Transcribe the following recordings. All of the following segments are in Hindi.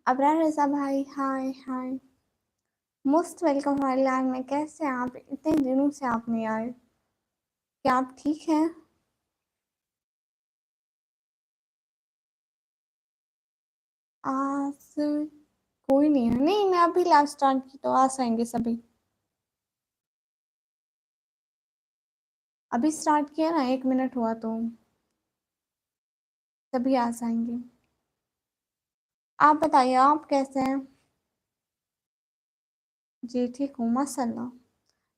अबरार रज़ा भाई, हाय हाय। मोस्ट वेलकम हमारे लाइव में। कैसे हैं आप? इतने दिनों से आप नहीं आए। क्या आप ठीक हैं? आज कोई नहीं है। नहीं, मैं अभी लाइव स्टार्ट की तो आ जाएंगे सभी। अभी स्टार्ट किया ना, 1 मिनट हुआ तो सभी आ जाएंगे। आप बताइए, आप कैसे हैं? जी ठीक हूँ माशाल्लाह।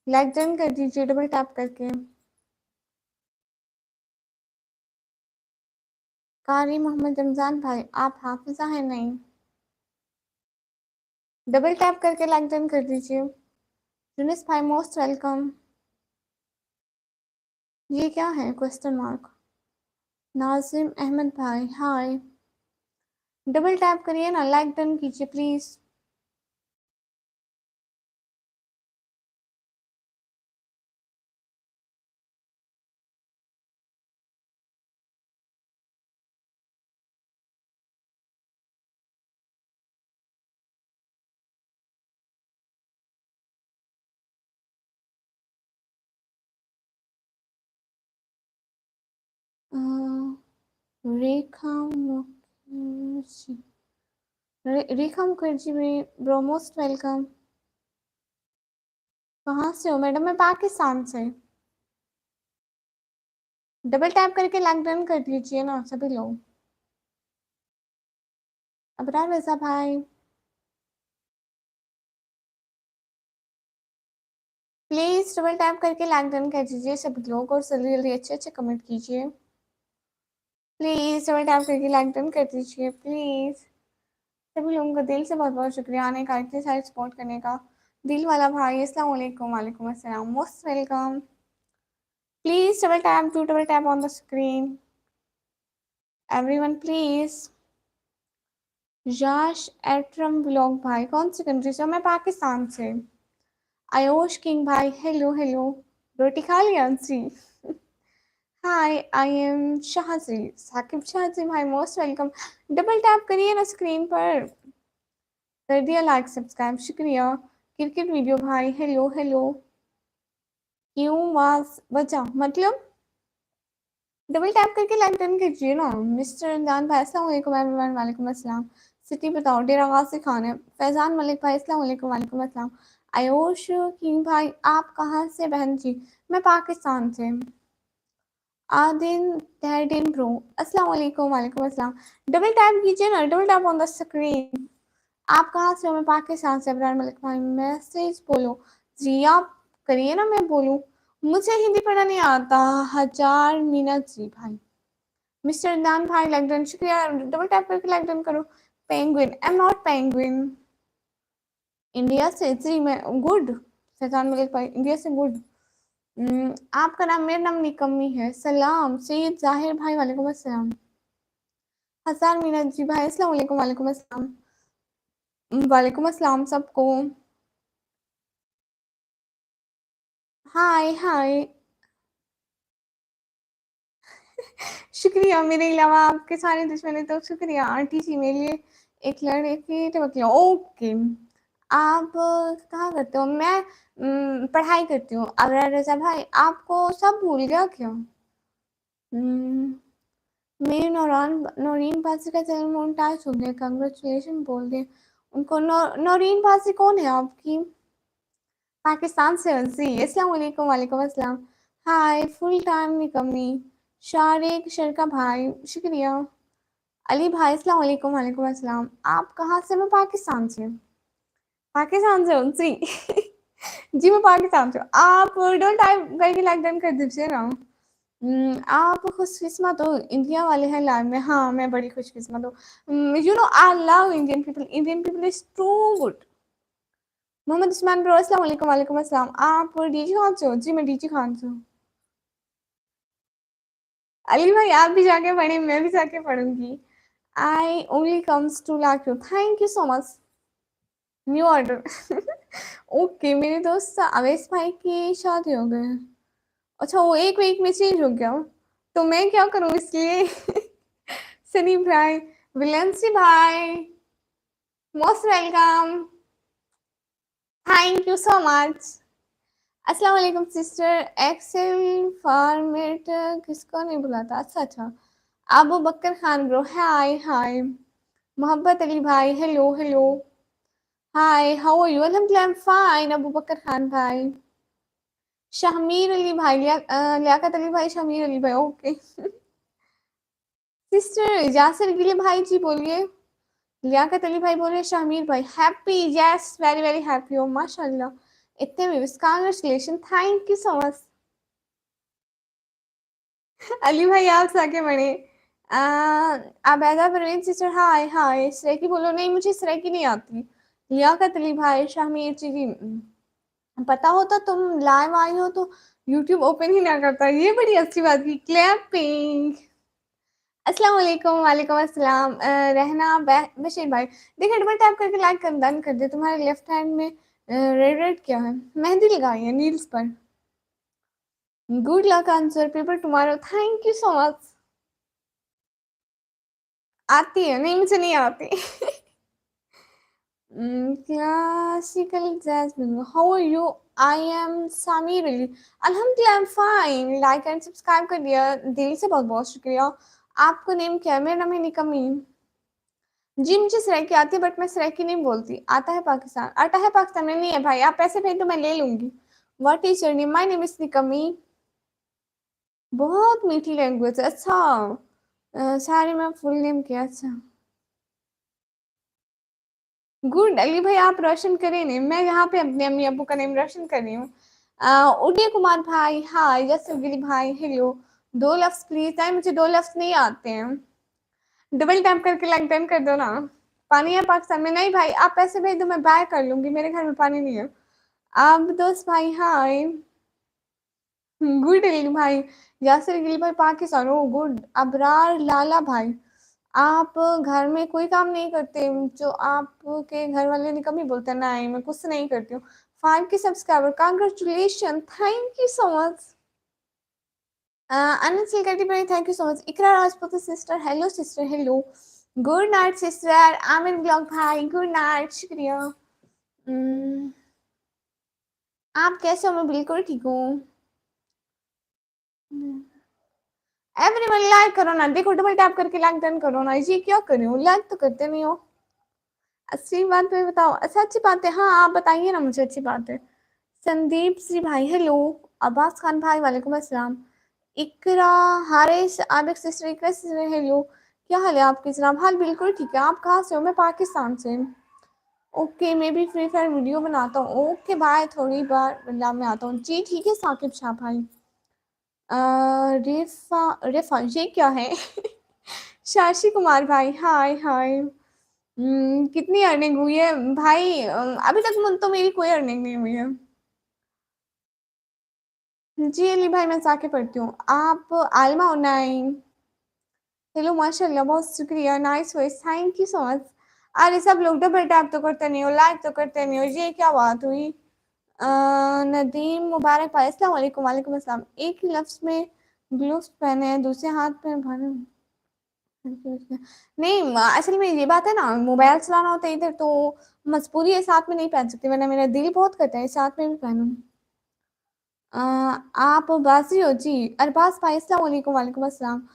लाइक डन कर दीजिए डबल टैप करके। कारी मोहम्मद रमजान भाई, आप हाफिजा हैं? नहीं, डबल टैप करके लाइक डन कर दीजिए। यूनिस भाई मोस्ट वेलकम। ये क्या है क्वेश्चन मार्क? नाजिम अहमद भाई हाय। डबल टैप करिए ना, लाइक डन कीजिए please. Rekha Mukherjee, Rekha Mukherjee bro most welcome. कहाँ से हो मैडम? मैं पाकिस्तान से। डबल टैप करके लाइक डन कर दीजिए ना सभी लोग। अबरार रज़ा भाई प्लीज डबल टैप करके लाइक डन कर दीजिए सभी लोग, और जल्दी जल्दी अच्छे अच्छे कमेंट कीजिए। प्लीज डबल टैप करके लाइक डन कर दीजिए प्लीज। सभी लोगों का दिल से बहुत बहुत शुक्रिया आने का, इतने सारे सपोर्ट करने का। दिल वाला भाई अस्सलाम वालेकुम। वालेकुम अस्सलाम, most welcome. Please double tap, do double tap on the screen everyone please. Yash Atram blog भाई, कौन सी कंट्री से हो? मैं पाकिस्तान से। आयोश किंग भाई हेलो हेलो। रोटी खा लिया जी? Hi, I am Shahji. Saqib Shahji भाई मोस्ट वेलकम। डबल टैप करिए ना स्क्रीन पर। कर दिया लाइक सब्सक्राइब, शुक्रिया। क्रिकेट वीडियो भाई हेलो हेलो। क्यों वास बचा मतलब? डबल टैप करके लाइक डन कीजिए ना। मिस्टर रमजान भाई अस्सलाम वालेकुम एवरीवन। वालेकुम अस्सलाम। सिटी बताओ, डेरा गाजी खान है। फैजान मलिक भाई अस्सलाम वालेकुम। वालेकुम अस्सलाम। आयुष किंग भाई आप कहाँ से बहन जी? मैं पाकिस्तान से। आदिन तहरीन ब्रो अस्सलाम वालेकुम। वालेकुम अस्सलाम। डबल टैप कीजिए ना, double tap on the screen. आप कहाँ से हो? मैं पाकिस्तान से। अबरार मलिक भाई मैसेज बोलो जी। आप करिए ना, मैं बोलूँ। मुझे हिंदी पढ़ना नहीं आता। 1000 मिनट जी भाई। मिस्टर नान भाई लाइक डन, शुक्रिया। डबल टैप करके लाइक डन करो। Penguin, I am not penguin. India से जी मैं गुड। फैजान मलिक भाई इंडिया से गुड। आपका नाम, मेरा नाम निकम्मी है। सलाम सैयद जाहिर भाई, वालेकुम अस्सलाम। 1000 मिनट जी भाई अस्सलाम वालेकुम। वालेकुम अस्सलाम। वालेकुम अस्सलाम सबको। हाय हाय। शुक्रिया, मेरे अलावा आपके सारे दुश्मन हैं तो शुक्रिया। आंटी जी मेरे लिए एक लड़के टपकिया ओके। आप कहाँ करते हो? मैं पढ़ाई करती हूँ। अबरार रज़ा भाई आपको सब भूल गया क्या? हम्म, मेरी नौरीन बाजी का जन्म मोन्टाज हो गया, कंग्रेचुलेशन बोल दे उनको। नौरीन बाजी कौन है आपकी? पाकिस्तान से हो जी? अस्सलाम वालेकुम। वालेकुम अस्सलाम। हाय फुल टाइम निकम्मी। शारिक शरका भाई शुक्रिया। अली भाई अस्सलाम वालेकुम। वालेकुम अस्सलाम। आप कहाँ से? मैं पाकिस्तान से। पाकिस्तान से हो जी? जी मैं पाकिस्तान से हूँ। आप डोंट टाइप करके लाइक डन कर दीजिए ना। आप खुशकिस्मत हो, इंडिया वाले हैं लाइव में। हाँ मैं बड़ी खुशकिस्मत हूँ। You no I love Indian people. Indian people is too good. Mohammed Usman bro अस्सलाम वालेकुम। वालेकुम अस्सलाम। आप डीजी खान से हो जी? मैं डीजी खान से हूँ। अली भाई आप भी जाके पढ़े, मैं भी जाके पढ़ूंगी। I only comes to like you, thank you so much. New order. Okay, मेरे दोस्त अवैस भाई की शादी हो गई है। अच्छा वो एक वीक में चेंज हो गया, तो मैं क्या करूँ इसलिए। सनी भाई, विलेंसी भाई most welcome. Thank you so much. अस्सलाम वालेकुम सिस्टर। एक्सेल फॉर्मेट किसको नहीं बुलाता? अच्छा अच्छा, Abu Bakar Khan bro, hi hi. Mohabbat Ali भाई, hello hello, hi, how are you? अल्हम्दुलिल्लाह, I am fine Abu Bakar Khan भाई। शहमीर अली भाई, लियाकत अली भाई, शमीर अली भाई, ओके। सिस्टर यासिर गिले भाई जी बोलिए। लियाकत अली भाई बोल रहे हैं शमीर भाई happy, yes very very happy हो माशाल्लाह। इतने views, congratulation, thank you so much. Ali भाई आप आगे बढ़े। आबैदा परवीन सिस्टर, हाय हाय। सरेकी बोलो, नहीं मुझे सरेकी नहीं आती। लियाकत अली भाई, शमीर जी, पता होता तुम लाइव आई हो तो यूट्यूब ओपन ही ना करता। ये बड़ी अच्छी बात की, क्लैपिंग। अस्सलाम वालेकुम, वालेकुम अस्सलाम। रहना बशीर भाई, देखिए डबल टैप करके लाइक कर डन कर दे। तुम्हारे लेफ्ट हैंड में रेड रेड क्या है? मेहंदी लगाई है नील्स पर। Good luck answer paper tomorrow, thank you so much. आती है? नहीं मुझे नहीं आती। Classical jasmine, how are you? I am Samir Ali, अल्हम्दुलिल्लाह I am fine. Like and subscribe कर दिया, दिल से बहुत बहुत शुक्रिया। आपको नेम क्या है? मेरा नाम है निकमी। जी मुझे सराइकी आती है बट मैं सराइकी नहीं बोलती। आता है पाकिस्तान, आता है पाकिस्तान में नहीं है भाई। आप पैसे भेज दो मैं ले लूंगी। What is your name? My name is Nikmi. बहुत मीठी लैंग्वेज है। अच्छा, सारे में फुल नेम क्या? अच्छा, गुड अली भाई, आप रोशन करें नहीं, मैं यहाँ पे अपने अम्मी अबू का नेम रोशन कर रही हूँ। उदय कुमार भाई, हाय। यस गिली भाई, हेलो। दो लफ्ज प्लीज। आई मुझे दो लफ्ज नहीं आते हैं। डबल टैप करके लाइक डन कर दो ना। पानी है पाकिस्तान में? नहीं भाई, आप पैसे भेज दो मैं बाय कर लूंगी, मेरे घर में पानी नहीं है। आप दोस्त भाई, हाय। गुड अली भाई। यासिर गिल भाई, पाकिस्तान, ओ गुड। अबरार लाला भाई, आप घर में कोई काम नहीं करते जो आपके घर वाले ने कभी बोलते हैं? नहीं मैं कुछ नहीं करती हूँ। 5 की subscriber, congratulation, thank you so much. Anant Silkati भाई, thank you so much. Iqra Rajput sister, hello sister, hello. Good night sister. Aamir blog भाई, गुड नाइट, शुक्रिया। Hmm, आप कैसे हो? मैं बिल्कुल ठीक हूँ। एवरीवन लाइक करो ना, देखो डबल टैप करके लाइक डन करो ना। ये क्या कर रहे हो, लाइक तो करते नहीं हो। अच्छी बात पे बताओ। अच्छा अच्छी बात है, हाँ आप बताइए ना मुझे अच्छी बात है। संदीप श्री भाई, हेलो। अब्बास खान भाई, वालेकुम अस्सलाम। इकरा, हारिस आबिद सिस्टर, इकरा सिस्टर, हेलो। क्या हाल है आपके जनाब? हाल बिल्कुल ठीक है। आप कहाँ से हो? मैं पाकिस्तान से। ओके, मैं भी फ्री फायर वीडियो बनाता हूँ। ओके बाय, थोड़ी बार मतलब मैं आता हूँ जी। ठीक है साकिब शाह भाई। रेफा, रेफा ये क्या है? शाशी कुमार भाई, हाय हाय। कितनी अर्निंग हुई है भाई? अभी तक तो मेरी कोई अर्निंग नहीं हुई है। जी अली भाई, मैं जाके पढ़ती हूँ। आप आलमा उन्नाइन, हेलो माशाल्लाह, बहुत शुक्रिया, nice voice, thank you so much. अरे सब लोग डबल टैप तो करते नहीं हो, लाइक तो करते नहीं हो, ये क्या बात हुई? नदीम मुबारक भाई, अस्सलाम वालेकुम। वालेकुम अस्सलाम। एक ही लफ्ज में ग्लव्स पहने हैं, दूसरे हाथ में भरे नहीं। असल में ये बात है ना, मोबाइल चलाना होता है इधर तो मजबूरी है, साथ में नहीं पहन सकती, वरना मेरा दिल बहुत करता है साथ में भी पहनूं। आप बाजी हो जी? अरबाज भाई, अस्सलाम वालेकुम। वालेकुम अस्सलाम।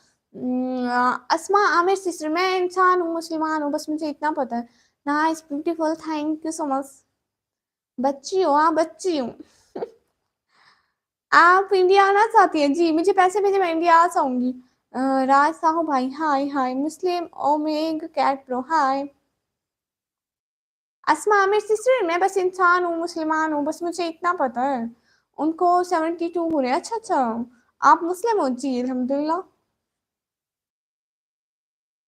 अस्मा आमिर सिस्टर, मैं इंसान हूँ, मुसलमान हूँ, बस मुझे इतना पता है। Nice beautiful, thank you so much. बच्ची हो? हाँ बच्ची हूँ। आप इंडिया आना चाहती है? जी मुझे पैसे भेजे, मैं इंडिया आ जाऊंगी। राज साहू भाई, हाय हाय। मुस्लिम ओमेग कैट प्रो, हाय। अस्मा आमिर सिस्टर, मैं बस इंसान हूँ, मुसलमान हूँ, बस मुझे इतना पता है। उनको 72 हो रहे हैं। अच्छा अच्छा, आप मुस्लिम हो? जी अल्हम्दुलिल्लाह।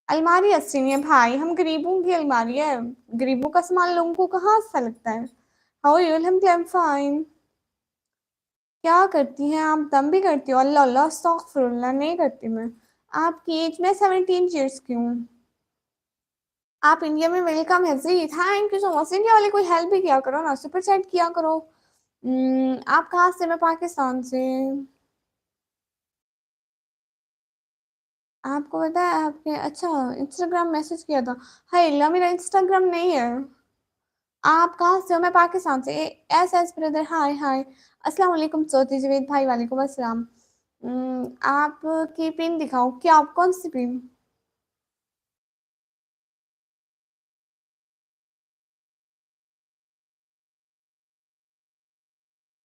अलमारी अच्छी नहीं है भाई, हम गरीबों की अलमारी है। गरीबों का सामान लोगों को कहाँ अच्छा लगता है। How you? अल्हम्दुलिल्लाह, फाइन। क्या करती हैं आप? दम भी करती हो? अल्लाह अल्लाह, अस्तगफिरुल्लाह, नहीं करती मैं। आपकी एज में 17 ईयर्स की हूँ। आप इंडिया में वेलकम है जी, thank you so much. India वाले कोई हेल्प भी किया करो ना, सुपर चैट किया करो। आप कहाँ से? मैं पाकिस्तान से। आपको पता है आपने अच्छा इंस्टाग्राम मैसेज किया था। हाय अल्लाह मेरा इंस्टाग्राम नहीं है। आप कहाँ से हो? मैं पाकिस्तान से। एस ब्रदर हाय हाय। अस्सलाम वालेकुम चौधरी जवेद भाई वालेकुम अस्सलाम। आपकी पिन दिखाओ क्या आप कौन सी पिन?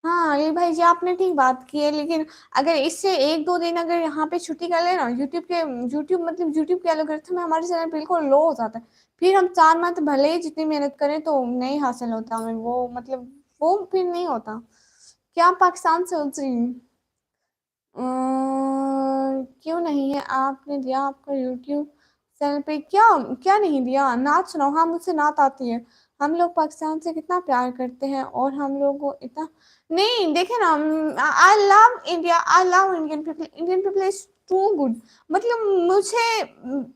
हाँ ये भाई जी आपने ठीक बात की है, लेकिन अगर इससे एक दो दिन अगर यहाँ पे छुट्टी कर ले ना यूट्यूब मतलब यूट्यूब के एल्गोरिथम में हमारे चैनल बिल्कुल लो हो जाता है। फिर हम 4 मंथ भले ही जितनी मेहनत करें तो नहीं हासिल होता हमें वो मतलब वो फिर नहीं होता। क्या आप पाकिस्तान से उतरी? क्यों नहीं है? आपने दिया आपका यूट्यूब चैनल पे क्या? क्या नहीं दिया? नाच सुनाओ। हाँ मुझसे नात आती है। हम लोग पाकिस्तान से कितना प्यार करते हैं और हम लोग को इतना नहीं देखे ना। I love India, I love Indian people, Indian people is too good. मतलब मुझे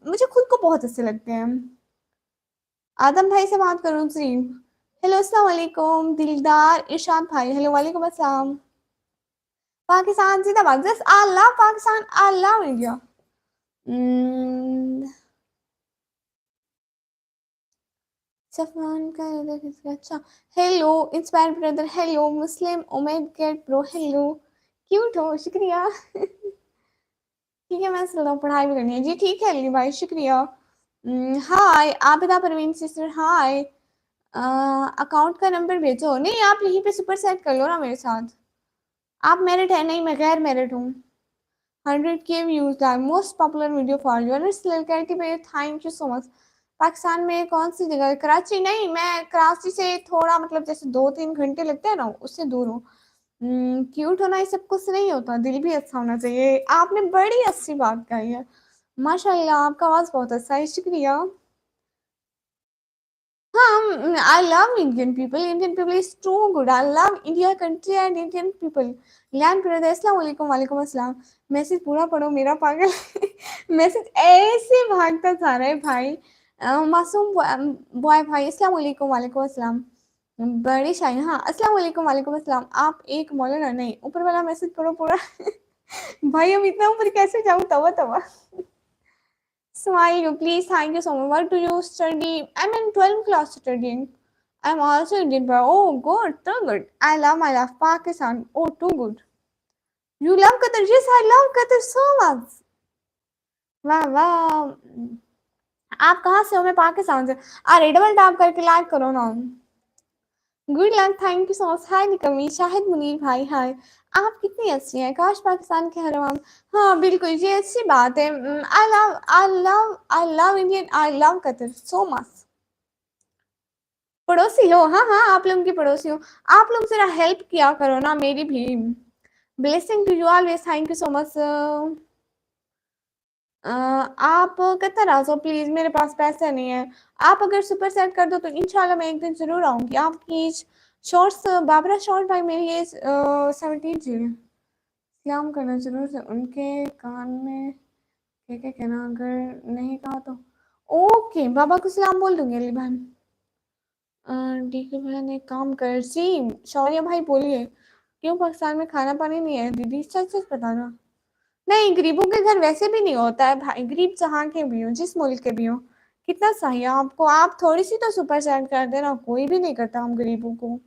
मुझे खुद को बहुत अच्छे लगते हैं। आदम भाई से बात करूँ जी? हेलो अस्सलाम वालेकुम दिलदार इरशाद भाई हेलो वालेकुम अस्सलाम। पाकिस्तान जिंदाबाद। Just I love Pakistan, I love India. Hmm, Safan का इधर किसका अच्छा। Hello inspire brother hello Muslim Umed gate bro hello. Cute हो शुक्रिया। ठीक है मैं चलता हूँ पढ़ाई भी करनी है जी। ठीक है अली भाई शुक्रिया। Hi Abida Parveen sister hi. Account का नंबर भेजो। नहीं आप यहीं पे सुपर सेट कर लो ना मेरे साथ। आप मेरिट है? नहीं मैं गैर मेरिट हूँ। 100K views live most popular video for you लड़की पे thank you so much. Pakistan में कौन सी जगह? कराची? नहीं मैं कराची से थोड़ा मतलब जैसे 2-3 घंटे लगते हैं ना उससे दूर हूँ। क्यूट होना ये सब कुछ नहीं होता, दिल भी अच्छा होना चाहिए। आपने बड़ी अच्छी बात कही है। माशाल्लाह आपका आवाज बहुत अच्छा है शुक्रिया। हाँ I love Indian people is too good. I love India country and Indian people. Land brother अस्सलाम वालेकुम वालेकुम अस्सलाम। मैसेज पूरा पढ़ो मेरा पागल। मैसेज ऐसे भागता जा रहा है भाई। मासूम बॉय भाई अस्सलाम वालेकुम वालेकुम अस्सलाम। बड़ी शाही हाँ अस्सलाम वालेकुम वालेकुम अस्सलाम। आप एक मौलाना नहीं ऊपर वाला मैसेज पढ़ो पूरा। भाई हम इतना ऊपर कैसे जाऊँ? तवा तवा। Smile, please. Thank you so much. What do you study? I'm in 12th class studying. I'm also Indian, but oh, good, too good. I love Pakistan. Oh, too good. You love Qatar? Yes, I love Qatar so much. वाह वाह। आप कहाँ से हो? मैं पाकिस्तान से। अरे डबल टैप करके लाइक करो ना। Good luck thank you so much. Hi Nikmi Shahid Munir भाई हाय। आप कितनी अच्छी हैं, काश पाकिस्तान के हर आवाम। हाँ बिल्कुल ये अच्छी बात है। I love Indian, I love Qatar so much. पड़ोसी हो? हाँ हाँ आप लोगों की पड़ोसी हो। आप लोग जरा हेल्प किया करो ना मेरी भी। Blessing to you always thank you so much. आप कतर आ जाओ प्लीज, मेरे पास पैसे नहीं है। आप अगर सुपर सेट कर दो तो इंशाल्लाह मैं एक दिन जरूर आऊंगी। आपकी शॉर्ट्स बाबरा शॉर्ट भाई मेरी एज 17 जी। सलाम करना जरूर से उनके कान में क्या कहना अगर नहीं कहा तो। ओके बाबा को सलाम बोल दूंगी अली बहन। ठीक है बहन एक काम कर सी। शौर्य भाई बोलिए क्यों पाकिस्तान में खाना पानी नहीं है? दीदी सच सच बताना। नहीं गरीबों के घर वैसे भी नहीं होता है भाई, गरीब जहाँ के भी हो जिस मुल्क के भी हो। कितना सही है आपको, आप थोड़ी सी तो सुपर चैट कर देना, कोई भी नहीं करता हम गरीबों को।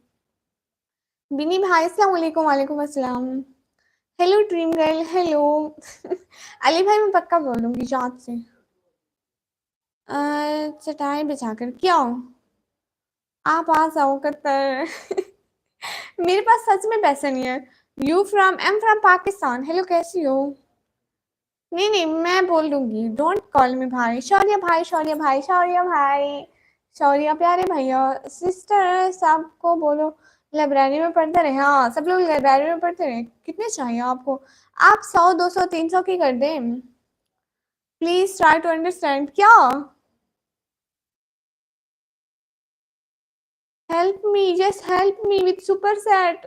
बिनी भाई अस्सलाम वालेकुम वालेकुम अस्सलाम। Hello dream girl hello. Ali भाई मैं पक्का बोल दूंगी जात से। चटाई बिछाकर क्यों? आप आ जाओ कतर। मेरे पास सच में पैसे नहीं है। You from M from Pakistan hello कैसी हो? नहीं नहीं मैं बोल दूंगी डोंट कॉल मी भाई। शौर्य भाई शौर्य भाई शौर्य भाई। शौर्य प्यारे भैया सिस्टर सबको बोलो लाइब्रेरी में पढ़ते रहे। हाँ सब लोग लाइब्रेरी में पढ़ते रहे। कितने चाहिए आपको? आप 100 200 300 की कर दें। प्लीज ट्राई टू अंडरस्टैंड क्या। Help me just help me with super set.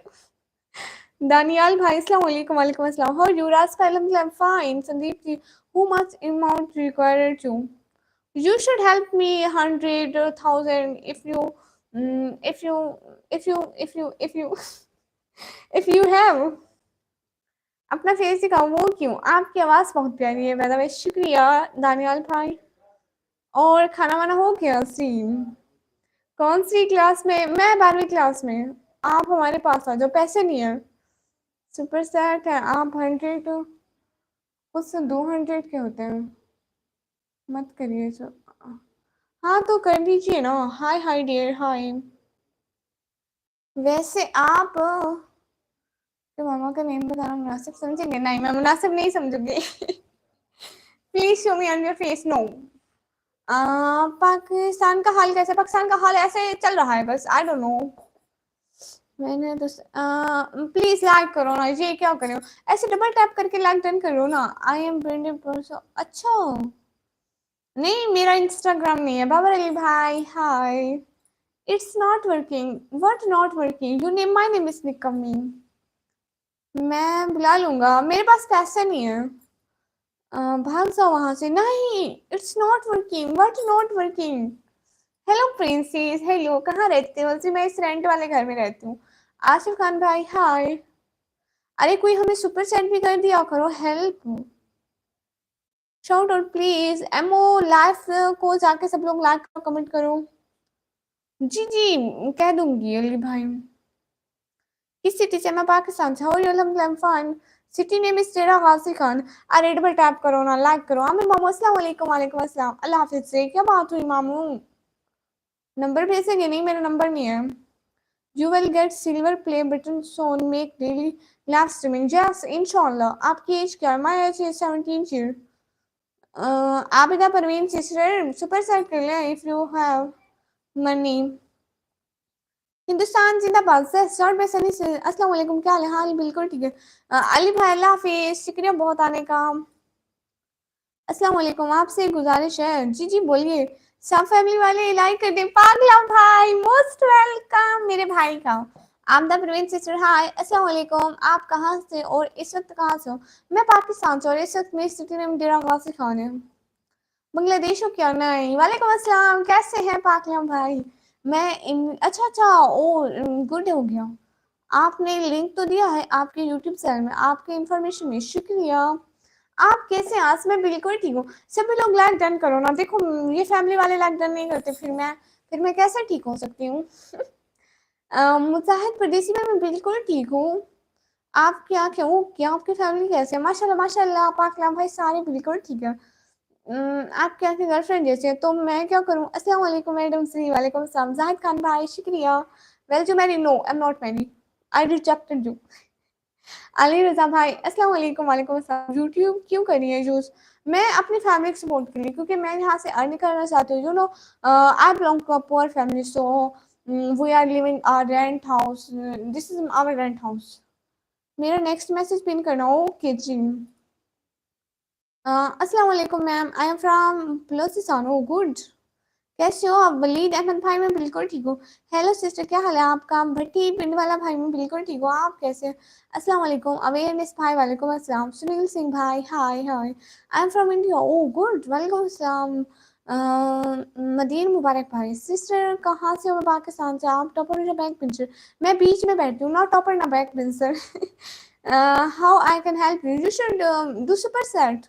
Daniyal भाई अस्सलाम वालेकुम वालेकुम अस्सलाम। How you? Raj fine Sandeep ji. Who much amount required to? You should help me 100,000 if you if you if you if you if you if you have अपना फेस दिखाओ। वो क्यों? आपकी आवाज़ बहुत प्यारी है बाय द वे। शुक्रिया दानियाल भाई। और खाना-वाना हो गया जी? कौन-सी क्लास में? मैं 12वीं क्लास में। आप हमारे पास आ जाओ, पैसे नहीं है। सुपर सेट है, आप 100 उससे 200 के होते हैं। मत करिए जो। हाँ, तो कर दीजिए ना। हाय, हाय डियर, हाय। वैसे आप तो मामा का नेम बताना मुनासिब समझेंगे? नहीं, मैं मुनासिब नहीं समझूँगी। Please show me on your face. No. Pakistan का हाल कैसा है? पाकिस्तान का हाल ऐसे चल रहा है बस, आई डोंट नो। मैंने तो प्लीज़ लाइक करो ना, ये क्या कर रहे हो? ऐसे डबल टैप करके लाइक डन करो ना। I am branded person. अच्छा, नहीं मेरा इंस्टाग्राम नहीं है। बाबर अली भाई, hi. It's not working. What not working? You name my name is Nikammi. मैं बुला लूँगा, मेरे पास पैसे नहीं है। भाग जाओ वहाँ से। नहीं, it's not working. What not working? Hello princess, hello, कहाँ रहते हो? जी मैं इस रेंट वाले घर में रहती हूँ। आसिफ खान भाई, हाय। अरे कोई हमें सुपर चैट भी कर दिया करो, हेल्प। Shout out please. एमओ लाइव को जाके सब लोग लाइक और कमेंट करो। जी जी, कह दूंगी अली भाई। किस सिटी से? मैं पाकिस्तान से। How are you? अल्हम्दुलिल्लाह, फाइन। सिटी नेम इज तेरा गाजी खान। अरे डबल टैप करो ना, लाइक करो। आमिर मामू, अस्सलाम वालेकुम। वालेकुम अस्सलाम। अल्लाह हाफिज से क्या बात हुई मामू? नंबर भेजेंगे? नहीं, मेरा नंबर नहीं है। You will get silver play button soon. Make daily live streaming. Yes, inshallah. आपकी एज क्या है? My age is 17 year. Abida Parveen sister, super set कर लें if you have money. Hindustan जिंदाबाद से स्टार्ट में सनी से। अस्सलाम वालेकुम, क्या हाल है? हाल बिल्कुल ठीक है। अली भाई, अल्लाह हाफिज, शुक्रिया बहुत आने का। अस्सलाम वालेकुम, आपसे एक गुजारिश है। जी जी बोलिए। सब फैमिली वाले लाइक कर दें। पागला भाई, मोस्ट वेलकम मेरे भाई का। आमदा परवीन सिस्टर, हाय। अस्सलाम वालेकुम, आप कहाँ से और इस वक्त कहाँ से हो? मैं पाकिस्तान से और इस वक्त मेरी सिटी नेम डेरा गाजी खान है। बांग्लादेश हो क्या? नहीं। वालेकुम अस्सलाम, कैसे हैं पाकलाम भाई? अच्छा अच्छा, ओ गुड हो गया। आपने लिंक तो दिया है आपके यूट्यूब चैनल में, आपके इन्फॉर्मेशन में शुक्रिया। आप कैसे हैं? आज मैं बिल्कुल ठीक हूँ। सभी लोग लाइक डन करो ना। देखो ये फैमिली वाले लाइक डन नहीं करते, फिर मैं कैसे ठीक हो सकती हूँ? मुजाहिद परदेसी में मैं बिल्कुल ठीक हूँ। आप क्या क्यों क्या आपकी फैमिली कैसे है? माशाल्लाह माशाल्लाह, पाकलाम भाई सारे बिल्कुल ठीक है। आपके यहाँ की गर्लफ्रेंड जैसे है, तो मैं क्या करूँ? अस्सलाम वालेकुम मैडम जी। वालेकुम अस्सलाम। जाहिद खान भाई, शुक्रिया। Well to marry? No, I am not marry. I rejected you. Ali Raza भाई, अस्सलाम वालेकुम। वालेकुम अस्सलाम। यूट्यूब क्यों करी है यूज़? मैं अपनी फैमिली को सपोर्ट के लिए, क्योंकि मैं यहाँ से अर्न करना चाहती हूँ। You no, I belong to a poor family, so we are living a rent house. This is our rent house. मेरा नेक्स्ट मैसेज पिन करना। ओके जी। अस्सलाम वालेकुम ma'am, I am from Balochistan. Oh good. कैसे हो आप? वलीद अहमद भाई, मैं बिल्कुल ठीक हूँ। हेलो सिस्टर, क्या हाल है आपका? भट्टी पिंड वाला भाई, मैं बिल्कुल ठीक हूँ। आप कैसे हैं? अस्सलाम वालेकुम। अवेयरनेस भाई, वालेकुम अस्सलाम। सुनील सिंह भाई, hi hi. I am from India. Oh good, वालेकुम अस्सलाम। मदीन मुबारक भाई। सिस्टर कहाँ से हो? मैं पाकिस्तान से। आप टॉपर या बैक बेंचर? मैं बीच में बैठती हूँ, ना टॉपर ना back bencher. How I can help you? You should do super set.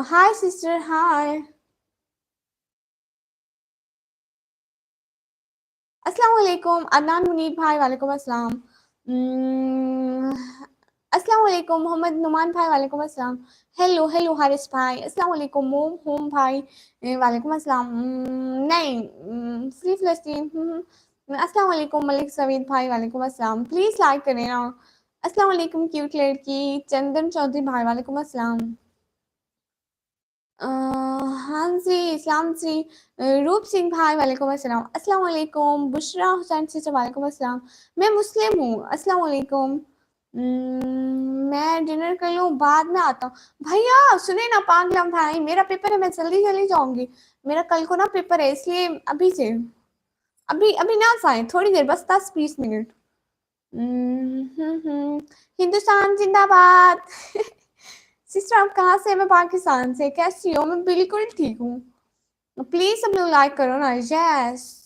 Hi sister, hi. अस्सलाम वालेकुम अदनान मुनीब भाई, वालेकुम अस्सलाम। अस्सलाम वालेकुम मोहम्मद नुमान भाई, वालेकुम अस्सलाम। हेलो हेलो हारिस भाई, अस्सलाम वालेकुम मोम होम भाई, वालेकुम अस्सलाम। नहीं, फ्री फ़लस्तीन। अस्सलाम वालेकुम मलिक सवीद भाई, वालेकुम अस्सलाम। प्लीज़ लाइक करें ना। अस्सलाम वालेकुम क्यूट लड़की। चंदन चौधरी भाई, वालेकुम अस्सलाम। हाँ जी, इस्लाम जी। रूप सिंह भाई, वालेकुम अस्सलाम। अस्सलाम वालेकुम बुशरा हुसैन सिस्टर, वालेकुम अस्सलाम। मैं मुस्लिम हूँ। अस्सलाम वालेकुम। मैं डिनर कर लूँ, बाद में आता हूँ। भैया सुने ना पागलम भाई, मेरा पेपर है, मैं जल्दी जल्दी जाऊंगी। मेरा कल को ना पेपर है, इसलिए अभी से अभी अभी ना जाए, थोड़ी देर बस 10-20 मिनट। हिंदुस्तान जिंदाबाद। सिस्टर आप कहाँ से? मैं पाकिस्तान से। कैसी हो? मैं बिल्कुल ठीक हूँ। प्लीज सब लोग लाइक करो ना। Yes.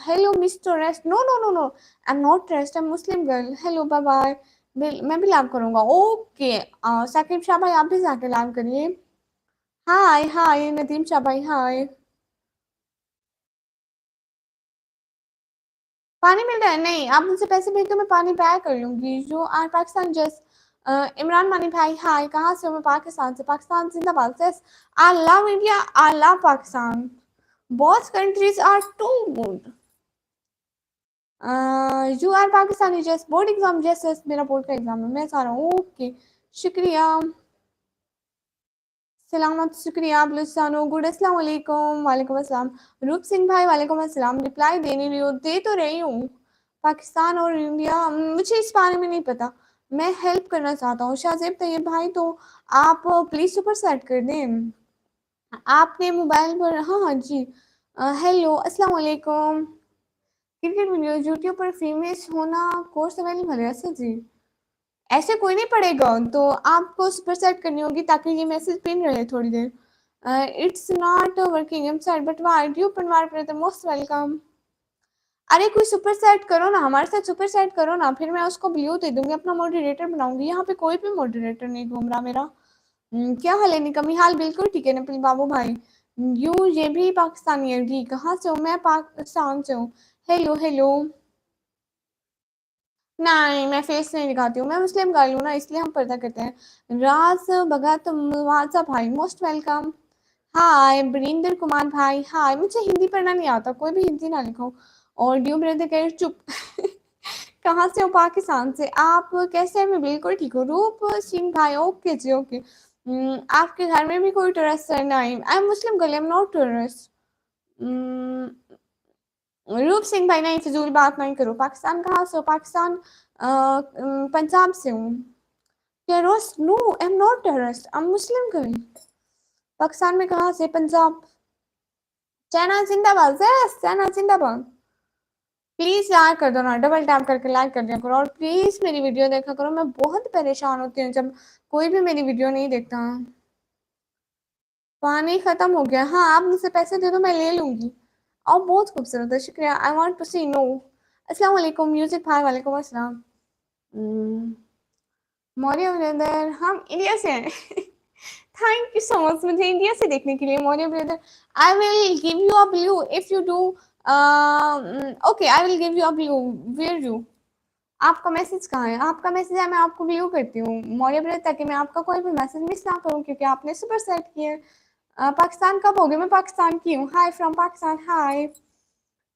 Hello mister rest. No no no no, I am not rest, I am Muslim girl. Hello bye bye. मैं भी लाइव करूंगा। ओके, साकिब शाह भाई आप भी जाके लाइव करिए। हाय हाय नदीम शाह भाई हाय। पानी मिल रहा है? नहीं, आप मुझे पैसे भेज दो, मैं पानी पे कर लूंगी। जो आर पाकिस्तान जस्ट इमरान मानी भाई हाय। कहाँ से हो? मैं पाकिस्तान से। पाकिस्तान जिंदाबाद। सेस I love India, I love Pakistan. Both countries are too good. You are Pakistani just board exam. जैसे मेरा बोर्ड का एग्जाम है, मैं सारा हूँ। ओके, शुक्रिया। सलामत, शुक्रिया। बलुस्तानो गुड। अस्सलाम वालेकुम। वालेकुम अस्सलाम। रूप सिंह भाई वालेकुम अस्सलाम। रिप्लाई दे नहीं रही हो? दे तो रही हूँ। पाकिस्तान और इंडिया, मुझे इस बारे में नहीं पता। मैं हेल्प करना चाहता हूँ। शाहजेब तैयब भाई, तो आप प्लीज सुपर सेट कर दें। आपने मोबाइल पर, हाँ हाँ जी। हेलो अस्सलाम वालेकुम। क्रिकेट वीडियो यूट्यूब पर फेमस होना कोर्स अवेलेबल है? अच्छा जी, ऐसे कोई नहीं पड़ेगा, तो आपको सुपर सेट करनी होगी ताकि ये मैसेज पिन रहे थोड़ी देर। It's not working, I am sorry but why do Panwar पर मोस्ट वेलकम। अरे कोई सुपर सेट करो ना, हमारे साथ सुपर सेट करो ना, फिर मैं उसको ब्लू दे दूंगी, अपना मॉडरेटर बनाऊंगी। यहाँ पे कोई भी मॉडरेटर नहीं घूम रहा मेरा। क्या हाल है निकमी? हाल बिल्कुल ठीक है नपील बाबू भाई। ये भी पाकिस्तानी है जी। कहाँ से हो? मैं पाकिस्तान से हूँ। Hello hello. नहीं, मैं फेस नहीं दिखाती हूँ, मैं मुस्लिम गर्ल हूँ ना, इसलिए हम पर्दा करते हैं। राज भगत मुआजा भाई मोस्ट वेलकम। हाय बरिंदर कुमार भाई हाय। मुझे हिंदी पढ़ना नहीं आता, कोई भी हिंदी ना लिखो। और ड्यू ब्रदर कह चुप। कहाँ से हो? पाकिस्तान से। आप कैसे हैं? मैं बिल्कुल ठीक हूँ। रूप सिंह भाई ओके जी ओके। आपके घर में भी कोई टूरिस्ट है? नहीं, आई am Muslim girl, I am not tourist. रूप सिंह भाई नहीं, फिजूल बात नहीं करो। पाकिस्तान कहाँ से हो? पाकिस्तान पंजाब से हूँ। Terrorist? No, I am not terrorist, I am Muslim girl. Pakistan में कहाँ से? पंजाब। चाइना जिंदाबाद। यस, चाइना जिंदाबाद। प्लीज लाइक कर दो ना, डबल टैप करके लाइक कर दिया करो। और प्लीज मेरी वीडियो देखा करो, मैं बहुत परेशान होती हूँ जब कोई भी मेरी वीडियो नहीं देखता। पानी खत्म हो गया? हाँ, आप मुझसे पैसे दे दो, मैं ले लूंगी। और बहुत खूबसूरत है, शुक्रिया। I want to see no. अस्सलाम वालेकुम म्यूजिक भाई वालेकुम अस्सलाम। हम्म, मौर्य ब्रदर हम इंडिया से हैं। थैंक यू सो मच मुझे इंडिया से देखने के लिए Maurya brother. I will give you a blue if you do. Okay, I will give you a blue. Where you? आपका मैसेज कहाँ है? आपका मैसेज है, मैं आपको ब्लू करती हूँ मौर्य ब्रदर, ताकि मैं आपका कोई भी मैसेज मिस ना करूँ, क्योंकि आपने सुपर सेट किया है। पाकिस्तान कब हो गए? मैं पाकिस्तान की हूँ। हाय फ्रॉम पाकिस्तान हाय।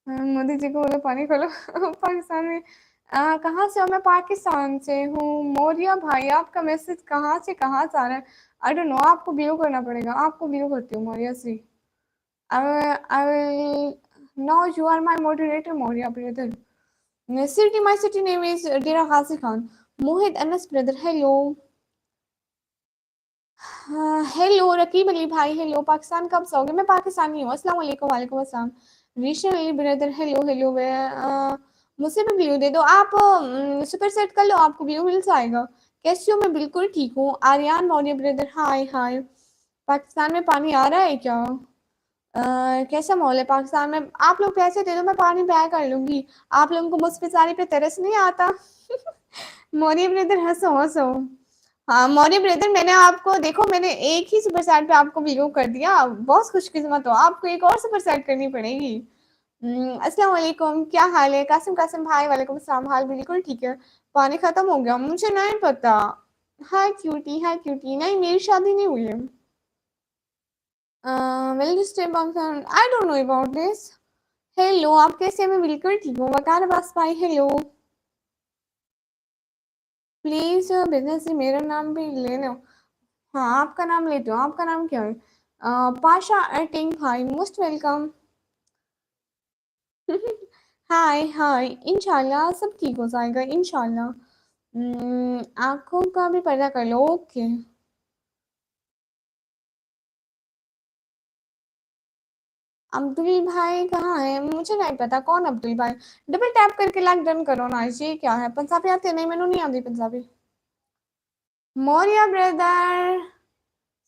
मोदी जी को बोलो पानी खोलो। पाकिस्तान में कहाँ से हो? मैं पाकिस्तान से हूँ। मौर्य भाई आपका मैसेज कहाँ से कहाँ से आ रहा है? आई डोंट नो, आपको ब्लू करना पड़ेगा। आपको ब्लू करती हूँ मौर्य से। I will know you are my motivator Maurya brother. City my city name is Dera Ghazi Khan. Mohit Anas brother hello. Hello Raqib Ali भाई हेलो। पाकिस्तान कब से होगे? मैं पाकिस्तानी हूँ। अस्सलाम वालेकुम। वालेकुम अस्सलाम। Rishabh Ali brother hello hello. मुझसे भी ब्लू दे दो आप। सुपर सेट कर लो, आपको ब्लू मिल जाएगा। कैसी हो? मैं बिल्कुल ठीक हूँ। आर्यन मौर्य ब्रदर हाय हाय। पाकिस्तान में पानी आ रहा है क्या? कैसा माहौल है पाकिस्तान में? आप लोग पैसे दे दो, मैं पानी बैग कर लूंगी। आप लोगों को मुझ बेचारी पे तरस नहीं आता? मौर्य ब्रदर हंसो हंसो। हाँ मौर्य ब्रदर, मैंने आपको देखो, मैंने एक ही सुपर सेट पे आपको बिलो कर दिया। बहुत खुशकिस्मत हो, आपको एक और सुपर सेट करनी पड़ेगी। अस्सलाम वालेकुम, क्या हाल है? कासिम कासिम भाई वालेकुम अस्सलाम। हाल बिल्कुल ठीक है। पानी खत्म हो गया? मुझे नहीं पता। हाय क्यूटी हाय क्यूटी। नहीं, मेरी शादी नहीं हुई है। Will you stay Pakistan? I don't know about this. Hello, आप कैसे हैं? मैं बिल्कुल ठीक हूँ। वकार अब्बास भाई हेलो। प्लीज बिजनेस से मेरा नाम भी ले लो। हाँ, आपका नाम लेती हूँ। आपका नाम क्या है? पाशा अटिंग भाई मोस्ट वेलकम। हाय हाय। इंशाल्लाह सब ठीक हो जाएगा इंशाल्लाह। आंखों का भी पर्दा कर लो। ओके। अब्दुल भाई कहाँ है? मुझे नहीं पता कौन अब्दुल भाई। डबल टैप करके लाइक डन करो ना। ये क्या है? पंजाबी आते नहीं? मैंने नहीं आती Punjabi. Maurya brother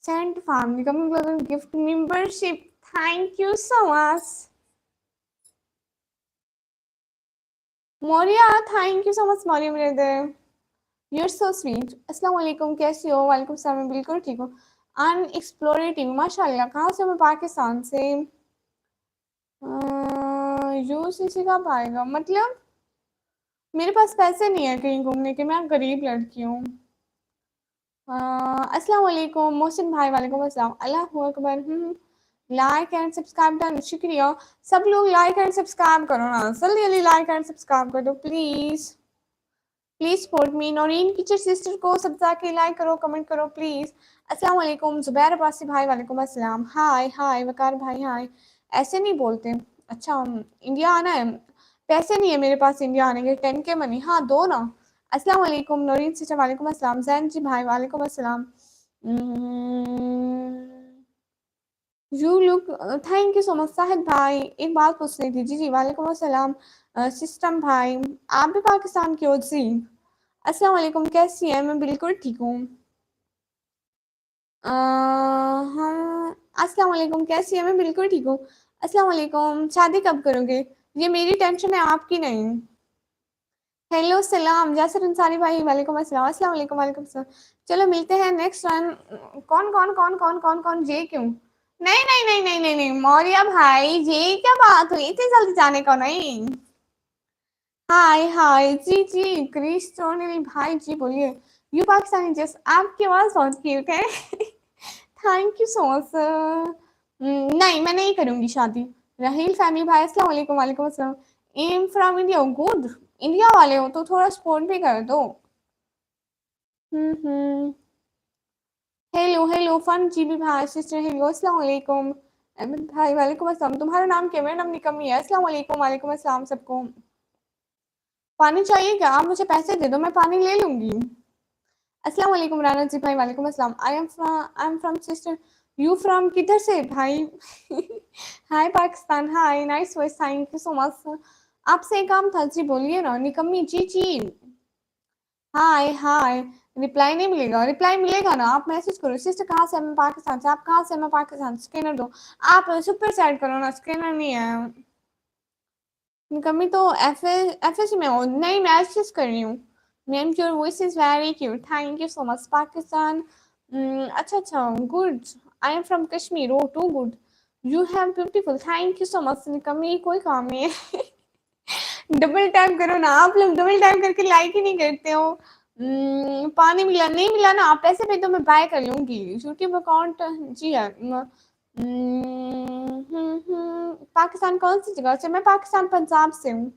sent family coming gift membership. Thank you so much Maurya. Thank you so much Maurya brother. Your so sweet. अस्सलाम वालेकुम, कैसी हो? वालेकुम सलाम, मैं बिल्कुल ठीक हूँ। अनएक्सप्लोरेटिव, माशाल्लाह। कहाँ से? मैं पाकिस्तान से। यूसीसी कब आएगा? मतलब मेरे पास पैसे नहीं है कहीं घूमने के, मैं गरीब लड़की हूँ। अस्सलाम वालेकुम मोहसिन भाई, वालेकुम अस्सलाम। अल्लाह अकबर। लाइक एंड सब्सक्राइब डन, शुक्रिया। सब लोग लाइक एंड सब्सक्राइब करो ना, जल्दी जल्दी लाइक एंड सब्सक्राइब कर दो please. Please support me. Naureen teacher sister को सब जाके लाइक करो, कमेंट करो प्लीज। अस्सलाम वालेकुम जुबैर अब्बासी भाई, वालेकुम अस्सलाम। हाय हाय वकार भाई, हाय। ऐसे नहीं बोलते। अच्छा, इंडिया आना है? पैसे नहीं है मेरे पास इंडिया आने के। 10K मनी, हाँ दो ना। अस्सलाम वालेकुम नौरीन सिस्टर, वालेकुम अस्सलाम। जैन जी भाई, वालेकुम अस्सलाम। You look, thank you so much. Shahid भाई एक बात पूछ रही थी। जी जी वालेकुम अस्सलाम। सिस्टम भाई, आप भी पाकिस्तान की हो? जी। अस्सलाम वालेकुम, कैसी है? मैं बिल्कुल ठीक हूँ। हाँ, अस्सलाम वालेकुम, कैसी है? मैं बिल्कुल ठीक हूँ। अस्सलाम वालेकुम, शादी कब करोगे? ये मेरी टेंशन है, आपकी नहीं। हेलो सलाम जासिर अंसारी भाई, वालेकुम अस्सलाम। अस्सलाम वालेकुम, वालेकुम सलाम। चलो मिलते हैं नेक्स्ट रन। कौन कौन कौन कौन कौन कौन जे क्यों? नहीं नहीं नहीं नहीं नहीं नहीं मौर्या भाई, जे क्या बात हुई? इतनी जल्दी जाने को नहीं। हाय हाय, जी जी क्रिस्टोनिल भाई, जी बोलिए। यू पाकिस्तानी जस्ट, आपकी आवाज बहुत क्यूट है। Thank you so much sir. नहीं, मैं नहीं करूंगी शादी। रहील फैमिली भाई, अस्सलाम वालेकुम, वालेकुम अस्सलाम। M from India, good. India वाले हो तो थोड़ा सपोर्ट भी कर दो। हम्म। हेलो हेलो फन जीबी भाई, सिस्टर हेलो, अस्सलाम वालेकुम। अहमद भाई, वालेकुम अस्सलाम। तुम्हारा नाम क्या? मेरा नाम निकम्मी है। अस्सलाम वालेकुम, वालेकुम अस्सलाम सबको। पानी चाहिए क्या? आप मुझे पैसे दे दो, मैं पानी ले लूंगी। अस्सलाम वालेकुम राना जी भाई, वालेकुम अस्सलाम। I am from sister. You from किधर से भाई? Hi Pakistan, hi nice voice, thank you so much. आपसे एक काम था जी, बोलिए ना। निकम्मी, जी जी। हाय हाय। रिप्लाई नहीं मिलेगा? रिप्लाई मिलेगा ना, आप मैसेज करो। सिस्टर कहाँ से? मैं पाकिस्तान से। आप कहाँ से? मैं पाकिस्तान से। स्कैनर दो। आप सुपर चैट करो ना, स्कैनर नहीं है। निकम्मी तो एफ एस में हो? नहीं, मैसेज कर रही हूँ। Ma'am your voice is very cute, thank you so much. Pakistan. अच्छा अच्छा, good. I am from Kashmir, oh too good. You have beautiful, thank you so much. निकम्मी कोई काम नहीं है। डबल टैप करो ना, आप लोग डबल टैप करके लाइक ही नहीं करते हो। पानी मिला? नहीं मिला ना, आप पैसे भेज दो, मैं बाय कर लूंगी। यूट्यूब अकाउंट जी है। पाकिस्तान कौन सी जगह से? मैं पाकिस्तान पंजाब से हूँ।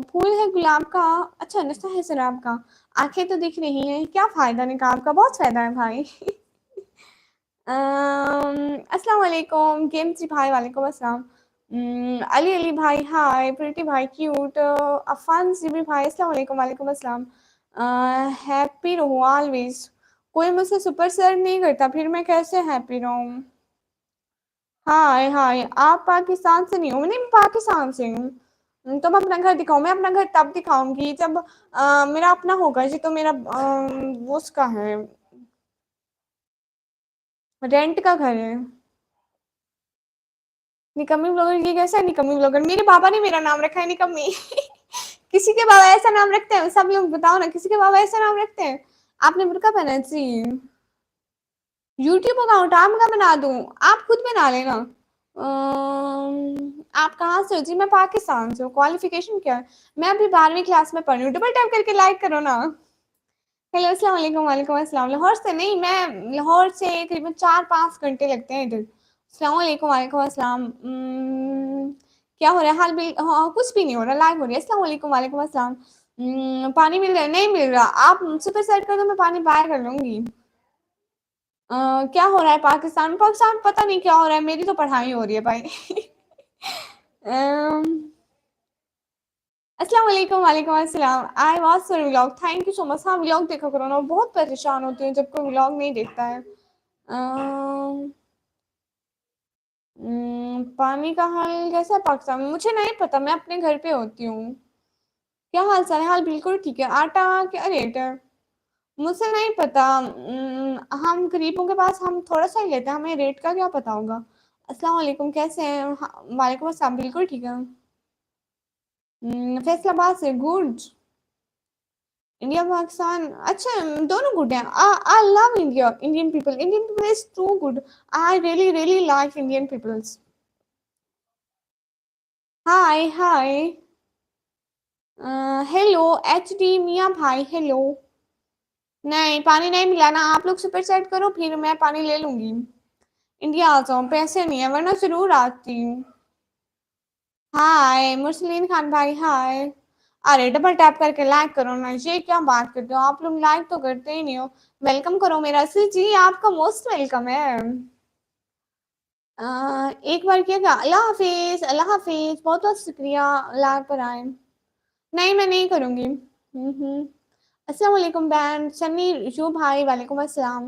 फूल है गुलाब का। अच्छा, नशा है शराब का। आंखें तो दिख रही हैं, क्या फायदा निकाब का? बहुत फायदा है भाई। अस्सलाम वालेकुम गेम जी भाई, वालेकुम अस्सलाम। अली अली भाई, हाय प्रीति भाई, क्यूट। अफान जी भाई, अस्सलाम वालेकुम, वालेकुम अस्सलाम। हैप्पी रहो ऑलवेज। कोई मुझसे सुपर सर नहीं करता, फिर मैं कैसे हैप्पी रहूं? हाय हाय, आप पाकिस्तान से नहीं हो? नहीं, मैं पाकिस्तान से हूँ। तुम अपना घर दिखाओ। मैं अपना घर तब दिखाऊंगी जब मेरा अपना होगा जी। तो मेरा वो उसका है, रेंट का घर है। निकम्मी ब्लॉगर, ये कैसा है निकम्मी ब्लॉगर? मेरे पापा ने मेरा नाम रखा है निकम्मी। किसी के बाबा ऐसा नाम रखते हैं? सब लोग बताओ ना, किसी के बाबा ऐसा नाम रखते हैं? आपने बुर्का पहना है जी। यूट्यूब अकाउंट आपका बना दूं? आप खुद बना लेना। आप कहाँ से हो जी? मैं पाकिस्तान से हूँ। क्वालिफिकेशन क्या है? मैं अभी 12वीं क्लास में पढ़ रही हूँ। डबल टैप करके लाइक करो ना। हेलो, अस्सलाम वालेकुम, वालेकुम अस्सलाम। लाहौर से नहीं, मैं लाहौर से करीबन 4-5 घंटे लगते हैं इधर। अस्सलाम वालेकुम, वालेकुम अस्सलाम। क्या हो रहा है? हाल बिल हाँ, कुछ भी नहीं हो रहा, लाइव हो रही है। अस्सलाम वालेकुम, वालेकुम अस्सलाम। पानी मिल रहा है? नहीं मिल रहा। आप सुपर सेट कर दो, मैं पानी बाय कर लूंगी। क्या हो रहा है पाकिस्तान? पाकिस्तान पता नहीं क्या हो रहा है, मेरी तो पढ़ाई हो रही है भाई। अम्म, अस्सलाम वालेकुम, वालेकुम अस्सलाम। I was for vlog, thank you so much. हाँ, व्लॉग देखा करो ना, बहुत परेशान होती हूँ जब कोई व्लॉग नहीं देखता है। पानी का हाल कैसा है पाकिस्तान में? मुझे नहीं पता, मैं अपने घर पे होती हूँ। क्या हाल चाल है? हाल बिल्कुल ठीक है। आटा क्या रेट है? मुझे नहीं पता। हम गरीबों के पास हम थोड़ा सा ही लेते हैं, हमें रेट का क्या पता होगा। अस्सलाम वालेकुम, कैसे हैं? वालेकुम अस्सलाम, बिल्कुल ठीक है। फैसलाबाद से, गुड। इंडिया पाकिस्तान अच्छा दोनों गुड हैं। I love India Indian people. Indian people is too good. I really really like Indian peoples. Hi hi. Hello H D मियाँ भाई हेलो। नहीं पानी नहीं मिला ना। आप लोग सुपर सेट करो फिर मैं पानी ले लूंगी। इंडिया आ जाऊँ पैसे नहीं है वरना जरूर आती। हाय मुरसलीन खान भाई हाय। अरे डबल टैप करके लाइक करो ना। ये क्या बात करते हो आप लोग लाइक तो करते ही नहीं हो। वेलकम करो मेरा सी जी आपका मोस्ट वेलकम है। एक बार किया क्या। अल्लाह हाफिज अल्लाह हाफिज बहुत बहुत शुक्रिया लाइक पर आए। नहीं मैं नहीं करूंगी। अस्सलाम वालेकुम बैंड सन्नी यू भाई वालेकुम अस्सलाम।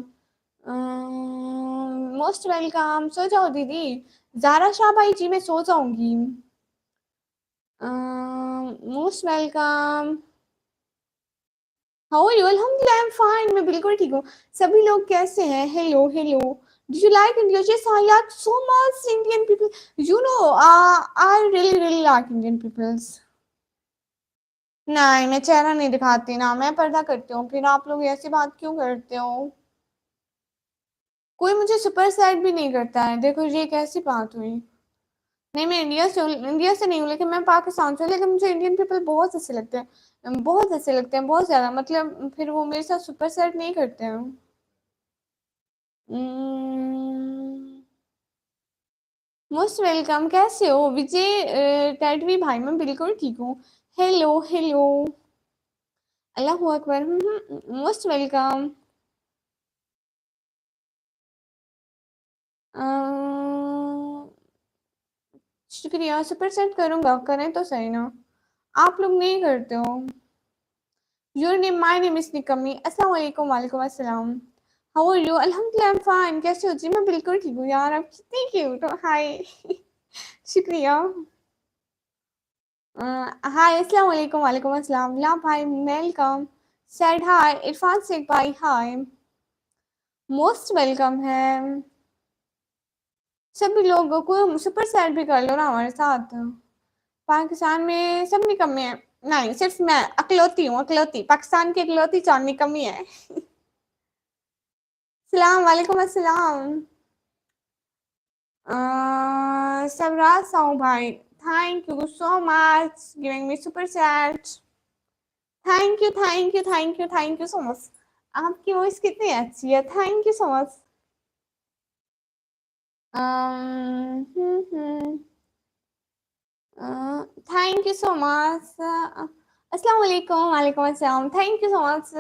मोस्ट वेलकम सो जाओ दीदी। जारा शाह भाई जी मैं सो जाऊंगी। Most welcome. How are you अल्हम्दुलिल्लाह आई एम फाइन मैं बिल्कुल ठीक हूँ। सभी लोग कैसे हैं। Hello hello. Do you like India. Yes I like so much Indian people. You no I really really like Indian peoples. नहीं मैं चेहरा नहीं दिखाती ना मैं पर्दा करती हूँ। फिर आप लोग ऐसी बात क्यों करते हो। कोई मुझे सुपर साइड भी नहीं करता है। देखो ये कैसी बात हुई। नहीं मैं इंडिया से नहीं हूँ लेकिन मैं पाकिस्तान से हूँ। लेकिन मुझे इंडियन पीपल बहुत अच्छे लगते हैं। बहुत अच्छे लगते हैं बहुत ज्यादा मतलब फिर वो मेरे साथ सुपर सेट नहीं करते हैं। मोस्ट वेलकम कैसे हो विजय टैडवी भाई मैं बिल्कुल ठीक हूँ। Hello hello. अल्लाह अकबर। Most welcome. शुक्रिया सुपर सेट करूंगा करें तो सही ना। आप लोग नहीं करते हो। Your name my name is निकम्मी। अस्सलाम वालेकुम वालेकुम अस्सलाम। हाउ आर यू अल्हम्दुलिल्लाह आई एम फाइन कैसे हो जी मैं बिल्कुल ठीक हूँ यार आप कितनी क्यूट हो हाय। शुक्रिया। हाय अस्सलाम वालेकुम वालेकुम अस्सलाम ला भाई वेलकम। सैड हाय इरफान शेख भाई हाय। मोस्ट वेलकम है। सभी लोगों को सुपर सैड भी कर लो ना हमारे साथ। पाकिस्तान में सब निकम्मे हैं। नहीं सिर्फ मैं अकलौती हूँ अकलौती पाकिस्तान की इकलौती चांद निकम्मी है। सलाम वालेकुम अस्सलाम। सरराज साहू भाई thank you so much giving me super chat. Thank you thank you thank you thank you so much. आपकी वॉइस कितनी अच्छी है thank you so much. Thank you so much. अस्सलाम वालेकुम वालेकुम अस्सलाम थैंक यू सो मच।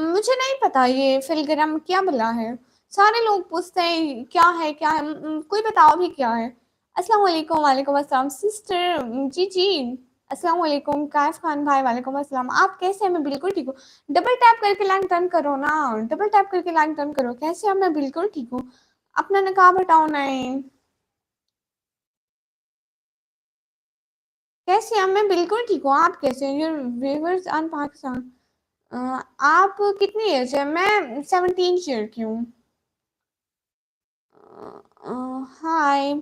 मुझे नहीं पता ये फिलग्राम क्या बला है। सारे लोग पूछते हैं क्या है कोई बताओ भी क्या है। अस्सलाम वालेकुम वालेकुम अस्सलाम सिस्टर जी जी। अस्सलाम वालेकुम कायफ खान भाई वालेकुम अस्सलाम आप कैसे हैं मैं बिल्कुल ठीक हूँ। डबल टैप करके लाइक डन करो ना। डबल टैप करके लाइक डन करो कैसे हैं मैं बिल्कुल ठीक हूँ। अपना नकाब हटाओ नहीं। कैसे हैं मैं बिल्कुल ठीक हूँ। आप कैसे हैं योर व्यूअर्स ऑन पाकिस्तान। आप कितनी एज है मैं 17 ईयर की हूँ। हाय।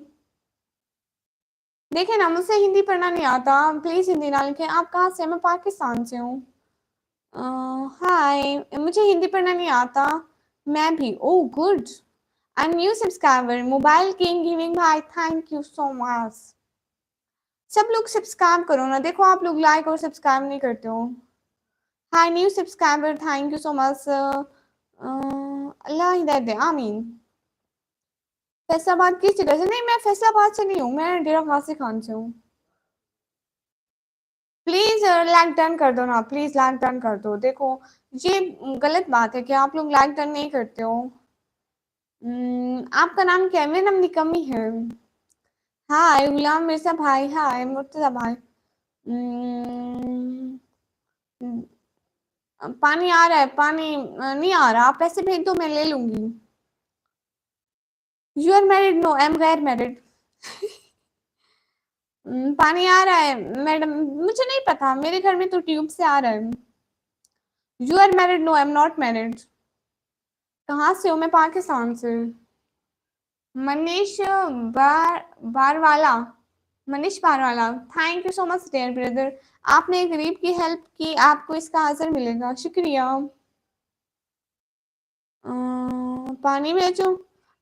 देखे ना मुझसे हिंदी पढ़ना नहीं आता प्लीज हिंदी ना लिखें। आप कहाँ से हैं? मैं पाकिस्तान से हूँ। हाय मुझे हिंदी पढ़ना नहीं आता। मैं भी oh good. I am new subscriber mobile king giving भाई थैंक यू सो मच। सब लोग सब्सक्राइब करो ना। देखो आप लोग लाइक और सब्सक्राइब नहीं करते हो। Hi new subscriber thank you so much. अल्लाह हिदायत दे आमीन। फैसलाबाद किस जगह से। नहीं मैं फैसलाबाद से नहीं हूँ मैं डेरा गाजी खान से हूँ। प्लीज लाइक डन कर दो ना प्लीज लाइक डन कर दो। देखो ये गलत बात है कि आप लोग लाइक डन नहीं करते हो। आपका नाम क्या है। मेरा नाम निकम्मी है। हाय गुलाम मिर्जा भाई हाय मुर्तजा भाई। हम्म, पानी आ रहा है पानी नहीं आ रहा। आप पैसे भेज दो मैं ले लूंगी। You are married no I am गैर मैरिड। पानी आ रहा है मैडम। मुझे नहीं पता मेरे घर में तो ट्यूब से आ रहा है। You are married no I am not married. कहाँ से हो मैं पाकिस्तान से। Manish Barwala. Manish Parwala, thank you so much dear brother. आपने गरीब की हेल्प की, आपको इसका अजर मिलेगा, शुक्रिया। पानी भेजो,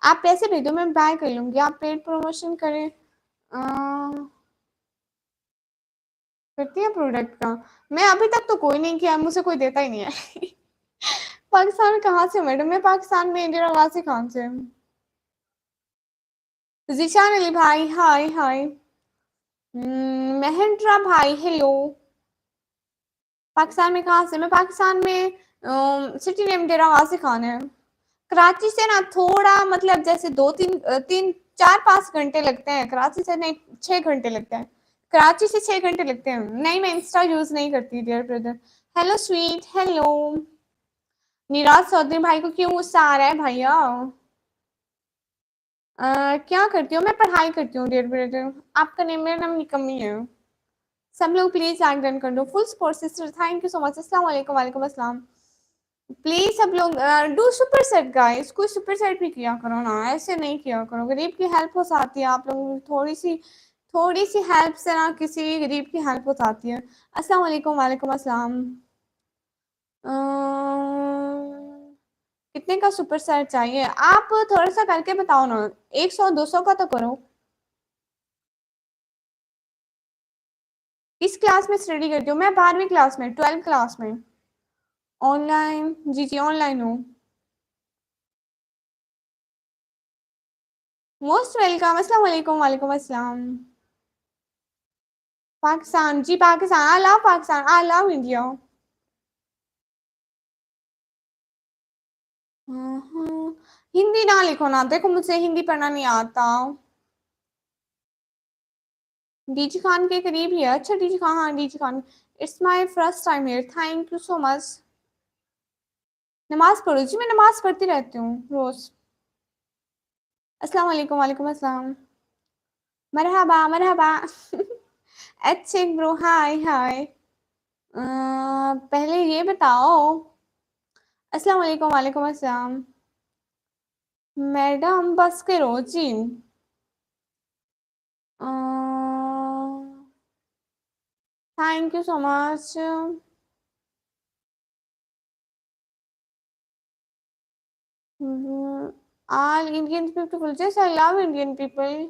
आप पैसे भेजो, मैं बाय कर लूंगी, आप पेड प्रमोशन करें। करती है प्रोडक्ट का, मैं अभी तक तो कोई नहीं किया, मुझे कोई देता ही नहीं है। पाकिस्तान कहाँ से मैडम, मैं पाकिस्तान में इंदिरा गाजी खान से। जीशान अली भाई हाय हाय। महेंद्रा भाई हेलो। पाकिस्तान में कहाँ से, मैं पाकिस्तान में सिटी नेम इंदिरा गाजी खान है। कराची से ना थोड़ा मतलब जैसे दो तीन तीन चार पाँच घंटे लगते हैं, कराची से नहीं 6 घंटे लगते हैं, कराची से 6 घंटे लगते हैं। नहीं मैं इंस्टा यूज नहीं करती dear brother. Hello sweet hello. Neeraj Chaudhary भाई को क्यों गुस्सा आ रहा है भैया? क्या करती हूँ मैं, पढ़ाई करती हूँ डियर ब्रदर। आपका नेम, मेरा नाम निकम्मी है। सब लोग प्लीज लाइक डन कर दो, full support sister, thank you so much. अस्सलाम वालेकुम, वालेकुम अस्सलाम। प्लीज सब लोग डू सुपर सेट गाइस, कोई सुपर सेट भी किया करो ना, ऐसे नहीं किया करो, गरीब की हेल्प हो जाती है। आप लोग थोड़ी सी हेल्प से ना किसी गरीब की हेल्प हो जाती है। अस्सलाम वालेकुम, वालेकुम अस्सलाम। कितने का सुपर सेट चाहिए, आप थोड़ा सा करके बताओ ना, 100 200 का तो करो। किस क्लास में स्टडी करती हूँ मैं? 12वीं क्लास में, 12th क्लास में। ऑनलाइन, जी जी ऑनलाइन हूँ। मोस्ट वेलकम, अस्सलाम वालेकुम, वालेकुम अस्सलाम। पाकिस्तान, जी Pakistan, I love Pakistan, I love India. Hindi ना लिखो ना, देखो मुझे हिंदी पढ़ना नहीं आता। डीजी खान के करीब ही है, अच्छा डीजी खान, हाँ DG Khan. It's my first time here, thank you so much. नमाज पढ़ो जी, मैं नमाज पढ़ती रहती हूँ रोज। अस्सलाम वालेकुम, वालेकुम अस्सलाम। मरहबा मरहबा। अच्छे ब्रो, हाय हाय। पहले ये बताओ। अस्सलाम वालेकुम, वालेकुम अस्सलाम। मैडम बस के रोजी। Thank you so much. All Indian beautiful, just I love Indian people.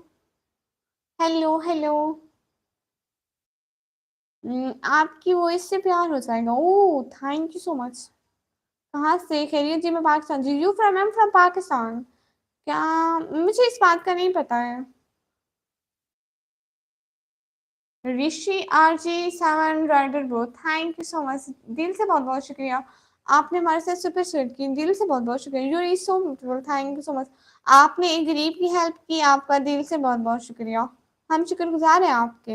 Hello hello. आपकी वॉइस से प्यार हो जाएगा, oh thank you so much. कहाँ से, खैरियत जी? मैं पाकिस्तान, जी you from, I am from Pakistan. क्या, मुझे इस बात का नहीं पता है। Rishi R G 7 bro, thank you so much, दिल से बहुत बहुत शुक्रिया। आपने हमारे साथ सुपर सेट की, दिल से बहुत बहुत शुक्रिया, you is so beautiful, thank you so much. आपने एक गरीब की हेल्प की, आपका दिल से बहुत बहुत शुक्रिया। हम शुक्रगुजार हैं आपके।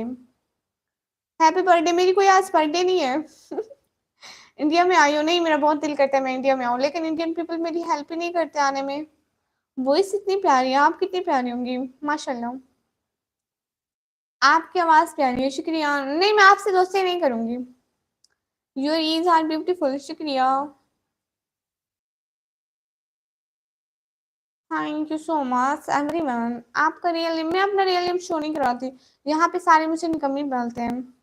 हैप्पी बर्थडे, मेरी कोई आज बर्थडे नहीं है। इंडिया में आई हो नहीं, मेरा बहुत दिल करता है मैं इंडिया में आऊँ, लेकिन इंडियन पीपल मेरी हेल्प ही नहीं करते आने में। वॉइस इतनी प्यारी है, आप कितनी प्यारी होंगी माशाल्लाह। आपकी आवाज प्यारी है, शुक्रिया। नहीं मैं आपसे दोस्ती नहीं करूंगी। योर ईज आर ब्यूटीफुल, शुक्रिया। Thank you so much everyone. आपका रियल नेम, मैं अपना रियल नेम शो नहीं कराती, यहाँ पे सारे मुझे निकम्मी बोलते हैं।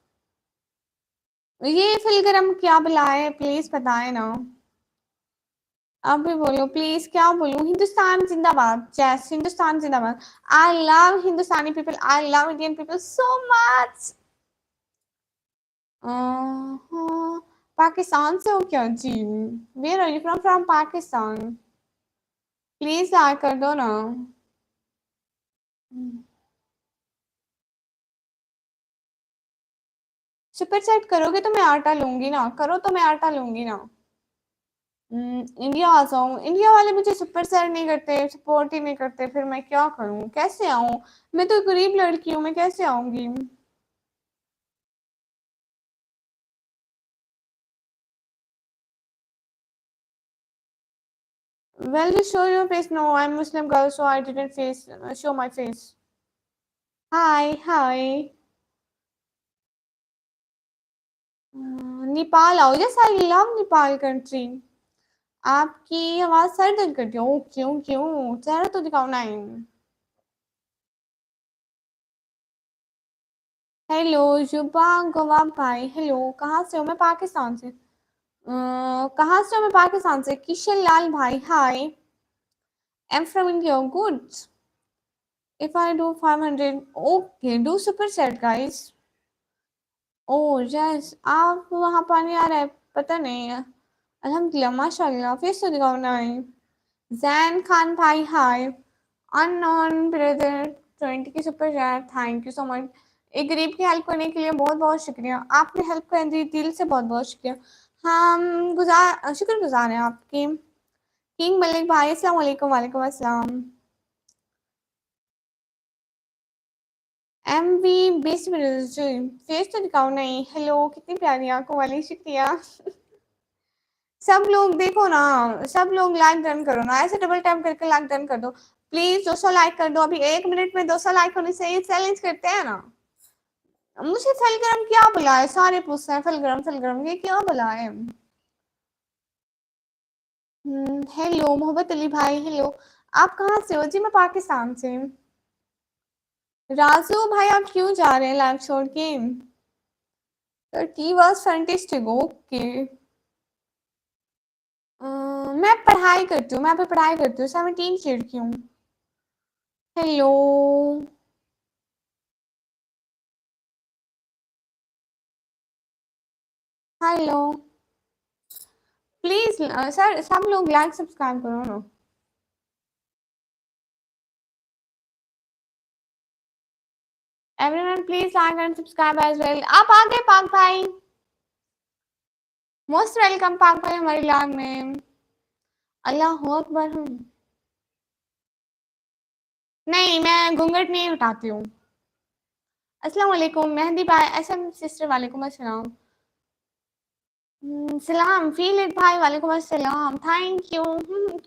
ये फिलगरम क्या बुलाए, प्लीज बताए ना। अब भी बोलो प्लीज, क्या बोलूं? हिंदुस्तान जिंदाबाद, जैस हिंदुस्तान जिंदाबाद। I love Hindustani people, I love Indian people so much. Pakistan से हो क्या जी? Where are you from? From Pakistan. Please like कर दो ना। सुपर चैट करोगे तो मैं आटा लूंगी ना, करो तो मैं आटा लूंगी ना। इंडिया आ जाऊं, इंडिया वाले मुझे सुपर चैट नहीं करते, सपोर्ट ही नहीं करते, फिर मैं क्या करूं, कैसे आऊं? मैं तो गरीब लड़की हूँ, मैं कैसे आऊंगी? Well, just show your face. No, I'm Muslim girl, so I didn't show my face. Hi, hi. Nepal आओ, yes I love Nepal country. आपकी आवाज सर दर्द करती है, ओ क्यों क्यों, चेहरा तो दिखाओ ना। हेलो युवा गवाब भाई, हेलो, कहाँ से हो? मैं पाकिस्तान से। कहाँ से हो? मैं पाकिस्तान से। किशन लाल भाई, hi, I am from India, good. If I do 500, okay, do super chat guys. Oh yes, आप वहाँ पानी आ रहा है? पता नहीं है। अल्हम्दुलिल्लाह, माशाल्लाह, फिर से दिखाओ ना। जैन खान भाई, हाय, अननोन ब्रदर 20 की super chat, thank you so much. एक गरीब की हेल्प करने के लिए बहुत बहुत शुक्रिया। आपने हेल्प कर दी, दिल से बहुत बहुत शुक्रिया। हम शुक्रगुजार हैं आपके। किंग मलिक भाई, अस्सलाम वालेकुम। वालेकुम अस्सलाम। एम वी 20 मिनट फेस तो दिखाओ नहीं। हेलो, कितनी प्यारी आंखों वाली, शुक्रिया। सब लोग देखो ना, सब लोग लाइक डन करो ना, ऐसे डबल टैप करके लाइक डन कर दो प्लीज। 200 लाइक कर दो, अभी 1 मिनट में 200 लाइक होने से ये चैलेंज करते हैं ना। मुझे फलगरम क्या बुलाए, सारे पूछते हैं फलगरम फलगरम, ये क्या बुलाए। हेलो मोहब्बत अली भाई, हेलो, आप कहाँ से हो? जी मैं पाकिस्तान से। राजू भाई, आप क्यों जा रहे हैं लाइव छोड़ के? It was fantastic, okay. मैं पढ़ाई करती हूँ, मैं अभी पढ़ाई करती हूँ, 17 की हूँ। हेलो, हेलो, प्लीज सर, सब लोग लाइक सब्सक्राइब करो ना। Everyone please like and subscribe as well. आप आ गए पाक भाई, मोस्ट वेलकम पाक भाई हमारी लाइव में। अल्लाह अकबर हूँ। नहीं, मैं घूंघट नहीं उठाती हूँ। अस्सलाम वालेकुम मेहंदी भाई, एसएम सिस्टर, वालेकुम अस्सलाम। सलाम फील इट भाई, वालेकुम अस्सलाम, थैंक यू।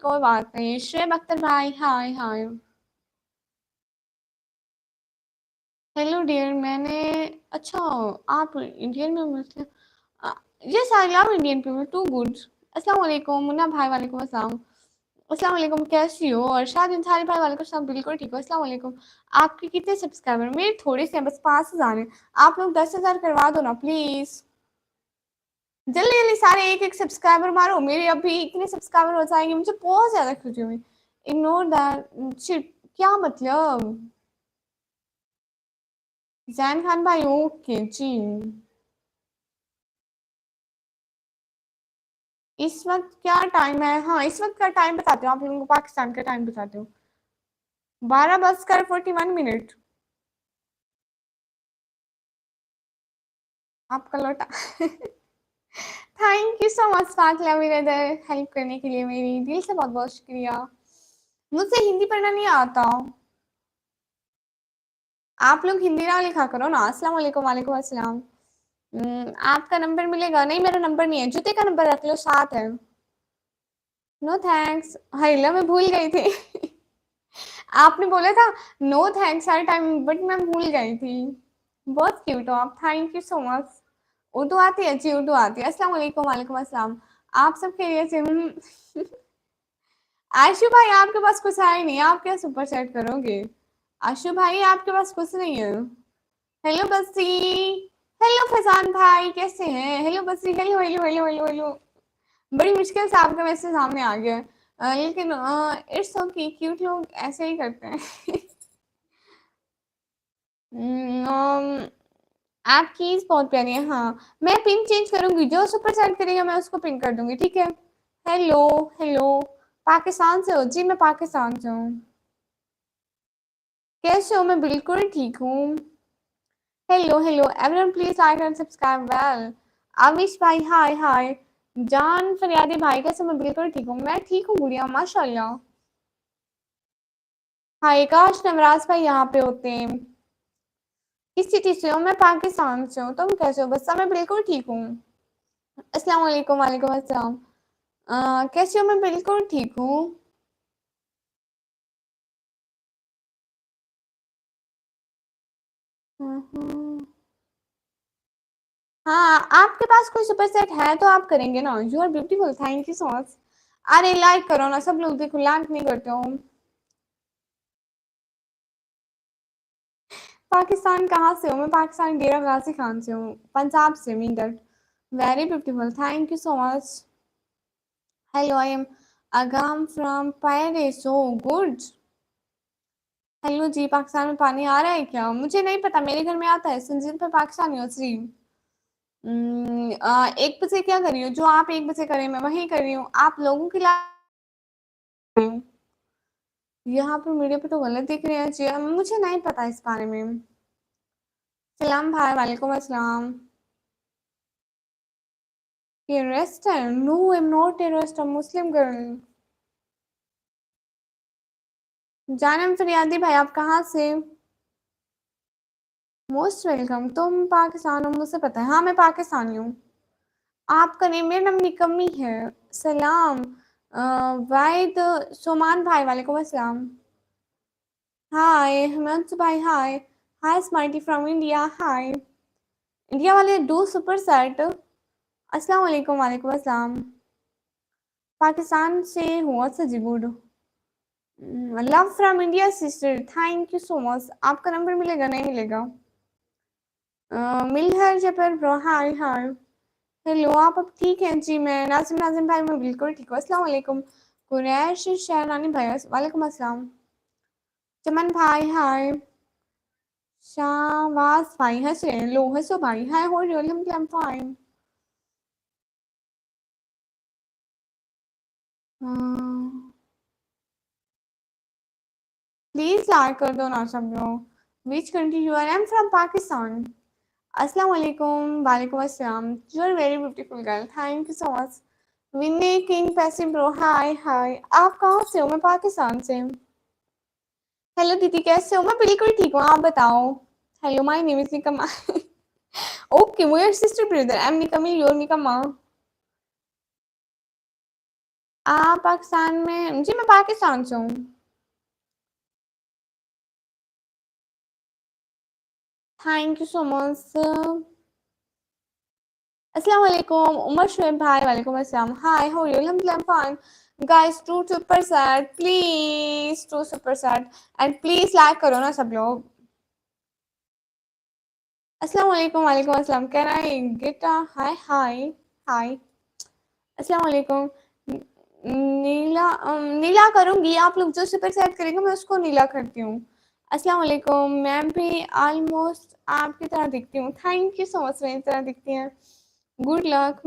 कोई बात नहीं। शुएब अख्तर भाई, हाय हाय। हेलो डियर, मैंने, अच्छा, आप इंडियन में Muslim? Yes I love Indian people, too good. अस्सलाम वालेकुम मुन्ना भाई, वालेकुम अस्सलाम। अस्सलाम वालेकुम, कैसी हो? और शाद इंसारी भाई, वालेकुम अस्सलाम, बिल्कुल ठीक हो। अस्सलाम वालेकुम। आपके कितने सब्सक्राइबर? मेरे थोड़े से हैं, बस 5,000 हैं। आप लोग 10,000 करवा दो ना प्लीज। जल्दी जल्दी सारे एक एक सब्सक्राइबर मारो, मेरे अभी इतने सब्सक्राइबर हो जाएंगे, मुझे बहुत ज्यादा खुशी हुई। इग्नोर दैट शिट, क्या मतलब? जैन खान भाई, ओके जी। इस वक्त क्या टाइम है? हाँ, इस वक्त का टाइम बताती हूँ आप लोगों को, पाकिस्तान का टाइम बताती हूँ। 12:41। आपका लौटा। थैंक यू सो मच फाकला, मेरे इधर हेल्प करने के लिए, मेरी दिल से बहुत बहुत शुक्रिया। मुझसे हिंदी पढ़ना नहीं आता। आप लोग हिंदी ना लिखा करो ना। अस्सलाम वालेकुम, वालेकुम अस्सलाम। आपका नंबर मिलेगा? नहीं, मेरा नंबर नहीं है, जूते का नंबर रख लो, साथ है। नो थैंक्स, हाइला मैं भूल गई थी। आपने बोला था नो थैंक्स हर टाइम, बट मैं भूल गई थी। बहुत क्यूट हो आप, thank you so much. Urdu आती है? जी उर्दू आती है। अस्सलाम वालेकुम, वालेकुम अस्सलाम। आप सब खैरियत से? आशु भाई, आपके पास कुछ है ही नहीं, आप क्या सुपर सेट करोगे? आशु भाई, आपके पास कुछ नहीं है। हेलो बस्सी, हेलो फैजान भाई, कैसे हैं? Hello Bassi, hello hello hello hello hello. बड़ी मुश्किल से आपका मैसेज सामने आ गया। लेकिन इट्स ओके, क्यूट लोग ऐसे ही करते हैं। आप कीज बहुत प्यारी है, हाँ। मैं पिन चेंज करूंगी, जो सुपर चैट करेगा मैं उसको पिन कर दूंगी, ठीक है? हेलो, हेलो, पाकिस्तान से हो? जी मैं पाकिस्तान से हूँ। कैसे हो? मैं बिल्कुल ठीक हूँ। Hello hello everyone, please like and subscribe well. Amish भाई, हाय हाय। जान फरियादी भाई, कैसे? मैं बिल्कुल ठीक हूँ, मैं ठीक हूँ गुड़िया, माशाल्लाह। हाय, काश नवराज भाई यहाँ पे होते हैं। किस सिटी से हो? मैं पाकिस्तान से हूँ। तुम कैसे हो? बस मैं बिल्कुल ठीक हूँ। अस्सलाम वालेकुम, वालेकुम अस्सलाम। कैसे हो? मैं बिल्कुल ठीक हूँ। हम्म। हाँ, आपके पास कोई सुपर सेट है तो आप करेंगे ना। You are beautiful, thank you so much. अरे लाइक करो ना सब लोग, देखो लाइक नहीं करते हो। पाकिस्तान कहाँ से हो? मैं पाकिस्तान डेरा गाजी खान से हूँ, पंजाब से। Mean that very beautiful, thank you so much. Hello, I am Agam from Paris, so good. Hello जी, पाकिस्तान में पानी आ रहा है क्या? मुझे नहीं पता, मेरे घर में आता है। संजीव पे पाकिस्तानी हो श्री। 1 बजे क्या कर रही हो? जो आप 1 बजे कर रहे हैं मैं वही कर रही हूँ। आप लोगों के लिए यहाँ पर मीडिया पे तो गलत दिख रहे हैं जी, मुझे नहीं पता इस बारे में। सलाम भाई, वालेकुम अस्सलाम। टेररिस्ट है? No, I am not terrorist, I am Muslim girl. Janam Faryadi भाई, आप कहाँ से? Most welcome. तुम पाकिस्तान हो, मुझे पता है। हाँ, मैं पाकिस्तानी हूँ। आपका नेम? मेरा नाम निकम्मी है। सलाम। वाहिद सोमान भाई, वालेकुम अस्सलाम। हाय हेमंत भाई, hi. Hi smarty from India, hi. India वाले डू सुपर सेट। अस्सलाम वालेकुम, वालेकुम अस्सलाम। पाकिस्तान से हुआ सजीबुड। Love from India sister, thank you so much. आपका नंबर मिलेगा? नहीं मिलेगा। मिल है जबर ब्रो, हाय हाय। हेलो, आप अब ठीक हैं जी? मैं नाजिम, नाजिम भाई मैं बिल्कुल ठीक हूँ। अस्सलाम वालेकुम। कुरैश शहरानी भाई, वालेकुम अस्सलाम। चमन भाई, हाय। शाहवाज भाई हंस रहे हैं। लो हंसो भाई। हाय, हो रही हो? I'm fine। प्लीज लाइक कर दो ना सब लोग। Which country you are? I am from Pakistan. अस्सलाम वालेकुम, वालेकुम अस्सलाम। You are very beautiful girl, thank you so much. Winnie king passive bro, hi hi. आप कहाँ से हो? मैं पाकिस्तान से। हेलो दीदी, कैसे हो? मैं बिल्कुल ठीक हूँ, आप बताओ। Hello, my name is Nikamma. Okay, we are sister brother. I am Nikammi, your Nikamma. आप पाकिस्तान में? जी मैं पाकिस्तान से हूँ। Thank you so much. अस्सलाम वालेकुम उमर शुएब भाई, वालेकुम अस्सलाम। Hi, how are you? अल्हम्दुलिल्लाह fine. Guys, to super sat please, to super sat and please like करो ना सब लोग। अस्सलाम वालेकुम, वालेकुम अस्सलाम। Can I get a hi? Hi हाय। अस्सलाम वालेकुम। नीला नीला करूंगी। आप लोग जो सुपर सैट करेंगे मैं उसको नीला करती हूँ। अस्सलाम वालेकुम। मैं भी ऑलमोस्ट आपकी तरह दिखती हूँ। थैंक यू सो मच, मेरी तरह दिखती हैं। Good luck.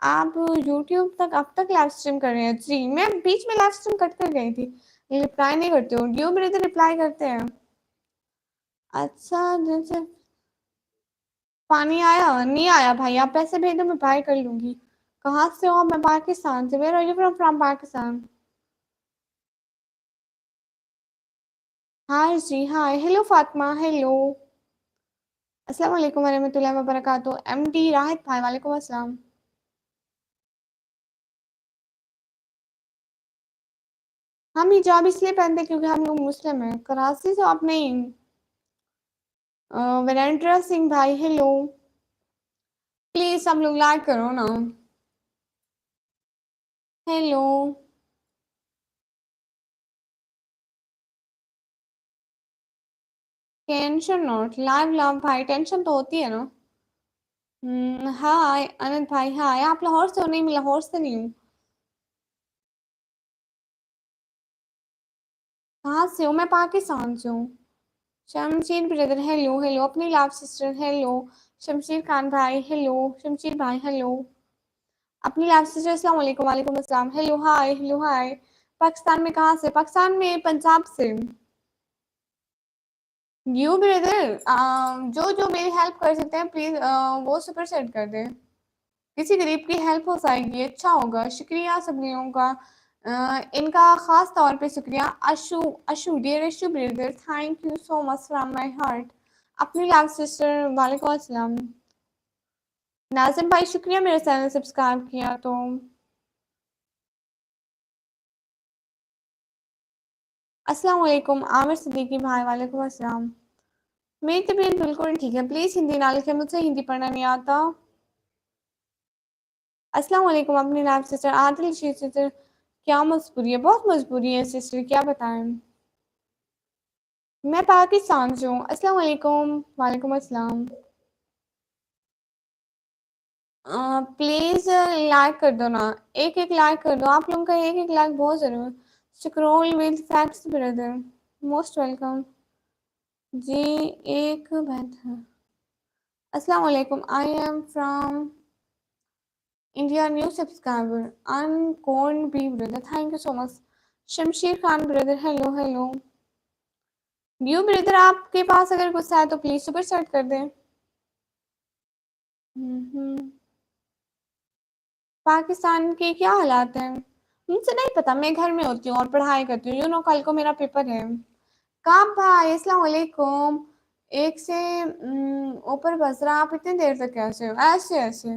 आप यूट्यूब तक अब तक लाइव स्ट्रीम कर रहे हैं? जी, मैं बीच में लाइव स्ट्रीम कट कर गई थी। रिप्लाई नहीं करते हो? ड्यू मेरे तो रिप्लाई करते हैं। अच्छा, जैसे पानी आया? नहीं आया भाई, आप पैसे भेज दो, मैं बाय कर लूंगी। कहाँ से हो? मैं पाकिस्तान से। Where are you from? From Pakistan. Hi जी, हाय। Hello Fatima, hello. अस्सलाम वालेकुम वरहमतुल्लाहि वबरकातुहू। एमडी राहत भाई, वालेकुम अस्सलाम। हम हिजाब इसलिए पहनते हैं क्योंकि हम लोग मुस्लिम हैं। कराची से आप? नहीं। वीरेंद्र सिंह भाई, हेलो। प्लीज सब लोग लाइक करो ना। Hello. Tension not live love भाई, टेंशन तो होती है ना। हाय अनंत भाई, हाय। आप लाहौर से हो? नहीं, मैं लाहौर से नहीं हूँ। कहाँ से हो? मैं पाकिस्तान से हूँ। शमशीर ब्रदर, हेलो हेलो। अपनी लव सिस्टर, हेलो। शमशीर खान भाई, हेलो। शमशीर भाई, हेलो। अपनी लव सिस्टर, अस्सलाम वालेकुम, वालेकुम अस्सलाम। हेलो, हाय, हेलो, हाय। पाकिस्तान में कहाँ से? पाकिस्तान में पंजाब से। यू ब्रदर, जो जो मेरी हेल्प कर सकते हैं प्लीज वो सुपर सेट कर दे। किसी गरीब की हेल्प हो जाएगी, अच्छा होगा। शुक्रिया सब लोगों का। इनका खास तौर पे शुक्रिया। Ashu, Ashu dear Ashu brother, thank you so much from my heart. अपनी लव सिस्टर, वालेकुम अस्सलाम। नाजिम भाई, शुक्रिया मेरे चैनल सब्सक्राइब किया तो। अस्सलाम वालेकुम आमिर सिद्दीकी भाई, वालेकुम अस्सलाम। मेरी तबीयत बिल्कुल ठीक है, प्लीज हिंदी ना लिखे, मुझसे हिंदी पढ़ना नहीं आता। अस्सलाम वालेकुम अपनी लव सिस्टर आदिल सिस्टर। क्या मजबूरी है? बहुत मजबूरी है सिस्टर, क्या बताएं। मैं पाकिस्तान से हूँ। अस्सलाम वालेकुम। वालेकुम अस्सलाम। प्लीज़ लाइक कर दो ना, एक-एक लाइक कर दो। आप लोगों का एक-एक लाइक बहुत ज़रूरी है। Scroll with facts brother, most welcome. जी, एक बेहतर। अस्सलाम वालेकुम। I am from India, new subscriber. I am corn be brother, thank you so much. Shamsheer Khan brother, hello hello. New brother, आपके पास अगर गुस्सा है तो प्लीज़ सुपर चैट कर दें। हम्म। पाकिस्तान के क्या हालात हैं? मुझे नहीं पता, मैं घर में होती हूँ और पढ़ाई करती हूँ। यू नो कल को मेरा पेपर है। काम भाई, अस्सलाम वालेकुम। एक से ऊपर बज रहा, आप इतनी देर तक कैसे हो? ऐसे ऐसे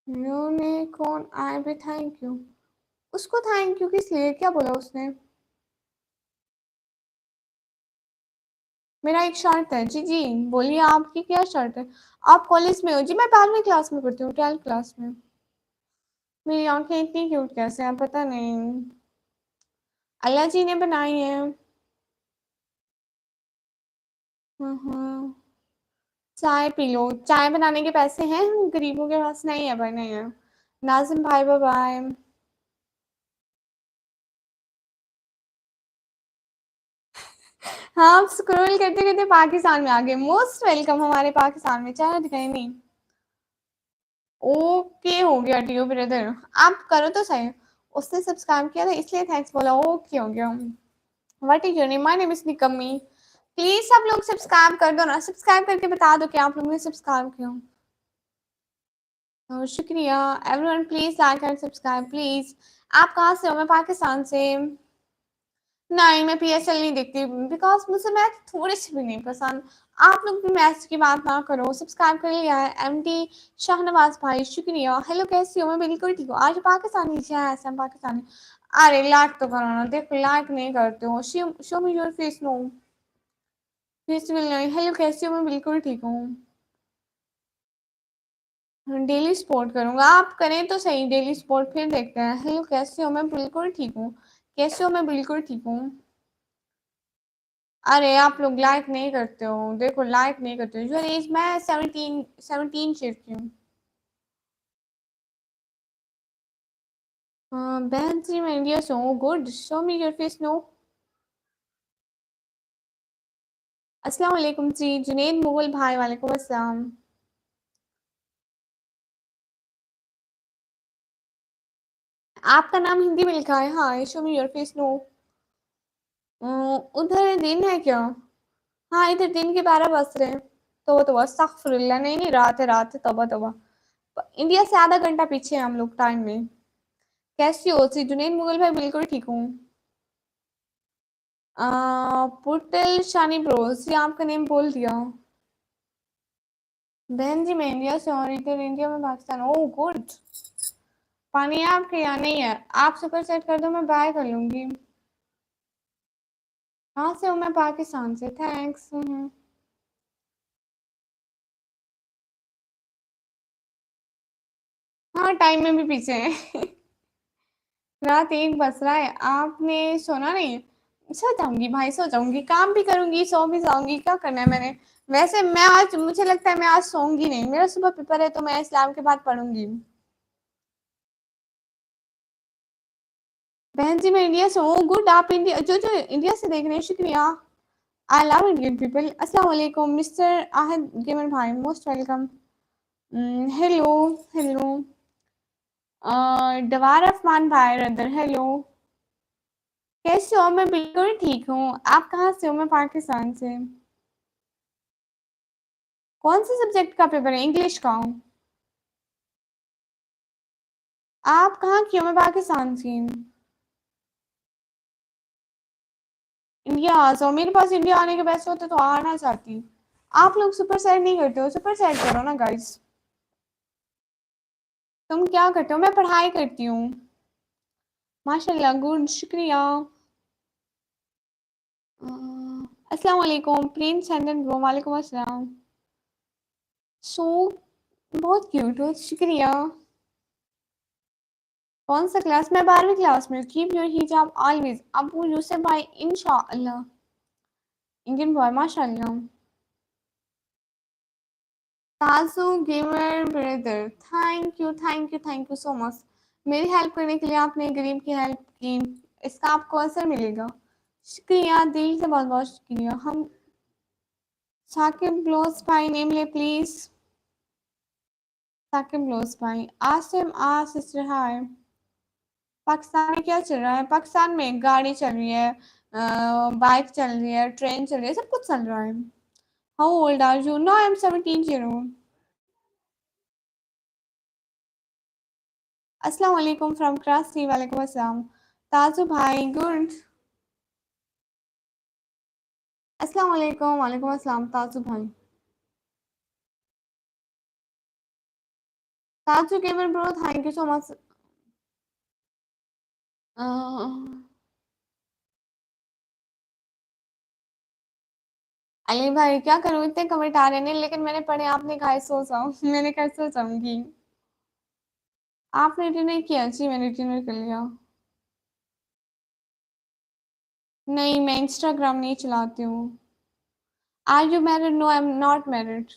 यूनिकॉर्न आई भी थैंक यू। उसको थैंक यू किस लिए? क्या बोला उसने? मेरा एक शर्ट है। जी जी, बोलिए आपकी क्या शर्ट है? आप कॉलेज में हो? जी मैं 12वीं क्लास में पढ़ती हूँ, 12th क्लास में। मेरी आंखें इतनी क्यूट कैसे हैं पता नहीं, अल्लाह जी ने बनाई है। हम्म। चाय पी लो। चाय बनाने के पैसे हैं गरीबों के पास? नहीं है भाई, नहीं है। नाजिम भाई, बाय बाय। हाँ, आप स्क्रॉल करते करते पाकिस्तान में आ गए। मोस्ट वेलकम हमारे पाकिस्तान में। चाय दिखाई नहीं। ओके हो गया डियो ब्रदर। आप करो तो सही। उसने सब्सक्राइब किया था इसलिए थैंक्स बोला। ओके हो गया। What is your name? My name is निकम्मी। प्लीज सब लोग सब्सक्राइब कर दो ना। सब्सक्राइब करके बता दो कि आप लोगों ने सब्सक्राइब किया। तो शुक्रिया। Everyone please like and subscribe please. आप कहाँ से हो? मैं पाकिस्तान से। नहीं, मैं पीएसएल नहीं देखती बिकॉज मुझे मैथ थोड़ी सी भी नहीं पसंद। आप लोग भी मैथ्स की बात ना करो। सब्सक्राइब कर लिया है एमडी शाहनवाज भाई, शुक्रिया। हेलो कैसी हो? मैं बिल्कुल ठीक हूँ। आज पाकिस्तानी से है, ऐसा पाकिस्तानी। अरे लाइक तो करो ना, देखो लाइक नहीं करते हो। Show me your face. No face will नहीं। हेलो कैसी हो? मैं बिल्कुल ठीक हूँ। डेली स्पोर्ट करूंगा? आप करें तो सही डेली स्पोर्ट, फिर देखते हैं। हेलो कैसे हो? मैं बिल्कुल ठीक हूँ। कैसे हो? मैं बिल्कुल ठीक हूँ। अरे आप लोग लाइक नहीं करते हो, देखो लाइक नहीं करते हो। Your age? मैं 17 शेर की हूँ। बहन जी मैं इंडिया से हूँ। Good, show me your face. No. अस्सलाम वालेकुम जी, जुनेद मुगल भाई, वालेकुम अस्सलाम। आपका नाम हिंदी में लिखा है। हाँ, show me your face. No. उधर दिन है क्या? हाँ, इधर दिन के 12 बज रहे हैं। तो अस्तगफुरुल्लाह, नहीं नहीं, रात है, रात है, तौबा तौबा। इंडिया से आधा घंटा पीछे हैं हम लोग टाइम में। कैसी हो जी? जुनेद मुगल भाई, बिल्कुल ठीक हूँ। पुटल शानी ब्रोस, ये आपका नेम बोल दिया। बहन जी मैं इंडिया से और इधर इंडिया में पाकिस्तान। Oh good. पानी है आपके यहाँ? नहीं है। आप सुपर सेट कर दो, मैं बाय कर लूंगी। कहाँ से हूँ? मैं पाकिस्तान से। थैंक्स। हाँ, टाइम में भी पीछे हैं। रात 1 बज रहा है। आपने सोना नहीं है? सो जाऊंगी भाई, सो जाऊंगी। काम भी करूंगी, सो भी जाऊंगी। क्या करना है मैंने? वैसे मैं आज, मुझे लगता है मैं आज सोऊंगी नहीं। मेरा सुबह पेपर है तो मैं इस्लाम के बाद पढ़ूंगी। बहन जी मैं इंडिया से हूँ। गुड। आप इंडिया, जो जो इंडिया से देख रहे हैं, शुक्रिया। I love Indian people. अस्सलाम वालेकुम मिस्टर आहद गेमर भाई, मोस्ट वेलकम। Hello hello. डवार अफमान भाई रदर, हेलो। कैसे हो? मैं बिल्कुल ठीक हूँ। आप कहाँ से हो? मैं पाकिस्तान से। कौन से सब्जेक्ट का पेपर है? इंग्लिश का हूँ। आप कहाँ की हो? मैं पाकिस्तान से हूँ। इंडिया आ जाओ, मेरे पास इंडिया आने के पैसे होते तो आना चाहती। आप लोग सुपर सेट नहीं करते हो। सुपर सेट करो ना गाइस। तुम क्या करते हो? मैं पढ़ाई करती हूँ। माशाल्लाह, गुड, शुक्रिया। अस्सलाम वालेकुम प्रिंस हैंडन ब्रो, वालेकुम अस्सलाम। सो बहुत क्यूट हो, शुक्रिया। कौन सा क्लास? मैं 12वीं क्लास में। Keep your hijab always. Abu Yusuf भाई इंशाअल्लाह। इंडियन बॉय माशाअल्लाह। Taju gamer brother, thank you so much. मेरी हेल्प करने के लिए आपने गरीब की हेल्प की, इसका आपको असर मिलेगा। शुक्रिया, दिल से बहुत बहुत शुक्रिया। हम साकिब ब्लोस भाई नेम ले प्लीज। साकिब ब्लोस भाई। आसिम आ सिस्टर हाय। पाकिस्तान में क्या चल रहा है? पाकिस्तान में गाड़ी चल रही है, बाइक चल रही है, ट्रेन चल रही है, सब कुछ चल रहा है। How old are you? No I am 17 year old. अस्सलाम वालेकुम फ्रॉम कराची। वालेकुम अस्सलाम। ताजू भाई गुड। अस्सलाम वालेकुम। वालेकुम अस्सलाम ताजू भाई। Taju gamer bro thank you so much. Ali भाई क्या करूं, इतने कमेंट आ रहे हैं लेकिन मैंने पढ़े आपने कहा है, सोचा मैंने कैसे सोचाऊंगी। आपने डिनर किया जी? मैंने डिनर कर लिया। नहीं मैं इंस्टाग्राम नहीं चलाती हूँ। Are you married? No I am not married.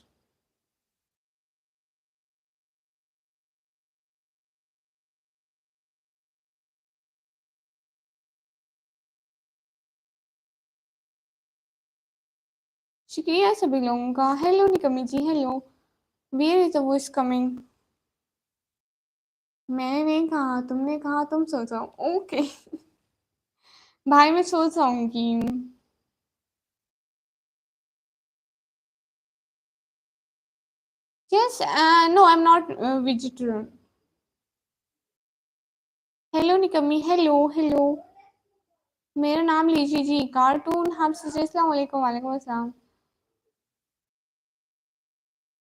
शुक्रिया सभी लोगों का। Hello Nikmi ji, hello. Where is the voice coming? मैंने नहीं कहा, तुमने कहा, तुम सोचो। ओके भाई मैं सोच जाऊंगी। Yes, no I am not vegetarian. Hello Nikmi, hello hello. मेरा नाम लीजिए जी। कार्टून हम अस्सलाम वालेकुम। वालेकुम अस्सलाम।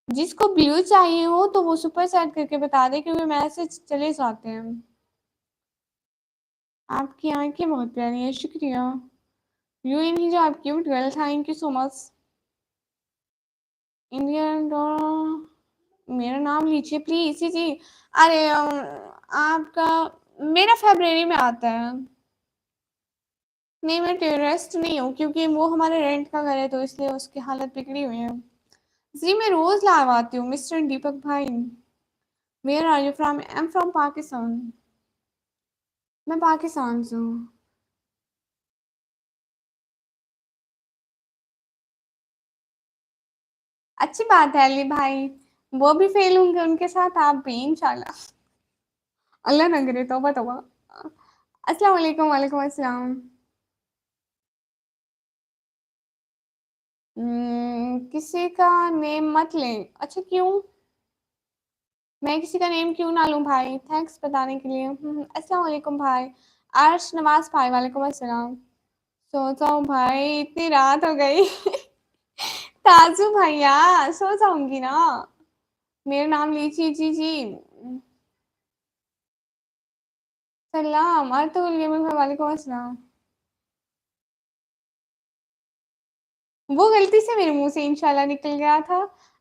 जिसको ब्लू चाहिए हो तो वो सुपर चैट करके बता दे, क्योंकि मैसेज चले जाते हैं। आपकी आंखें बहुत प्यारी है, शुक्रिया। यू इन ही जो आप cute girl, thank you so much. Indian. मेरा नाम लीजिए प्लीज जी जी। अरे आपका, मेरा फरवरी में आता है। नहीं मैं टेररिस्ट नहीं हूँ, क्योंकि वो हमारे रेंट का घर है तो इसलिए उसकी हालत बिगड़ी हुई है। जी मैं रोज लावाती हूँ मिस्टर दीपक भाई। Where are you from? I am from Pakistan. मैं पाकिस्तान से हूँ। अच्छी बात है अली भाई। वो भी फेल होंगे उनके साथ, आप भी इंशाल्लाह। अल्लाह ना करे, तौबा तौबा। अस्सलाम वालेकुम। वालेकुम अस्सलाम। किसी का नेम मत लें। अच्छा क्यों? मैं किसी का नेम क्यों ना लूं भाई? थैंक्स बताने के लिए। अस्सलाम वालेकुम भाई। अर्श नवाज भाई वालेकुम अस्सलाम। सो जाओ भाई, इतनी रात हो गई ताजू भैया, सो जाऊंगी ना। मेरा नाम लीजिए जी जी। सलाम अर्तुल गेमिंग भाई वालेकुम अस्सलाम। वो गलती से मेरे मुंह से इंशाल्लाह निकल गया था।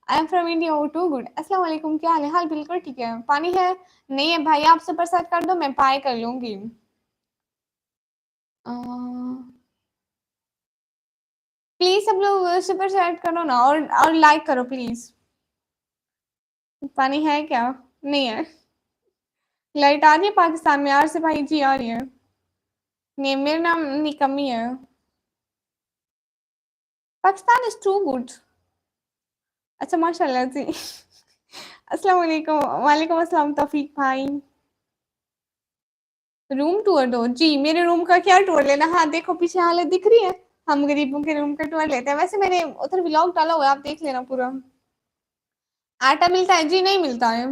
I am from India. Oh too good. अस्सलाम वालेकुम, क्या हाल है? हाल बिल्कुल ठीक है। पानी है? नहीं है भाई, आप सुपर सेट कर दो, मैं पाए कर लूंगी। प्लीज सब लोग सुपर सेट करो ना, और लाइक करो प्लीज। पानी है क्या? नहीं है। लाइट आ रही है पाकिस्तान में? यार से भाई जी आ रही है। नहीं मेरा नाम निकमी है। Pakistan is too good. अच्छा माशाल्लाह जी अस्सलाम वालेकुम। वालेकुम अस्सलाम तौफीक भाई। रूम टूर दो जी। मेरे रूम का क्या टूर लेना? हाँ देखो पीछे हालत दिख रही है। हम गरीबों के रूम का टूर लेते हैं। वैसे मैंने उधर व्लॉग डाला हुआ है, आप देख लेना पूरा। आटा मिलता है जी? नहीं मिलता है।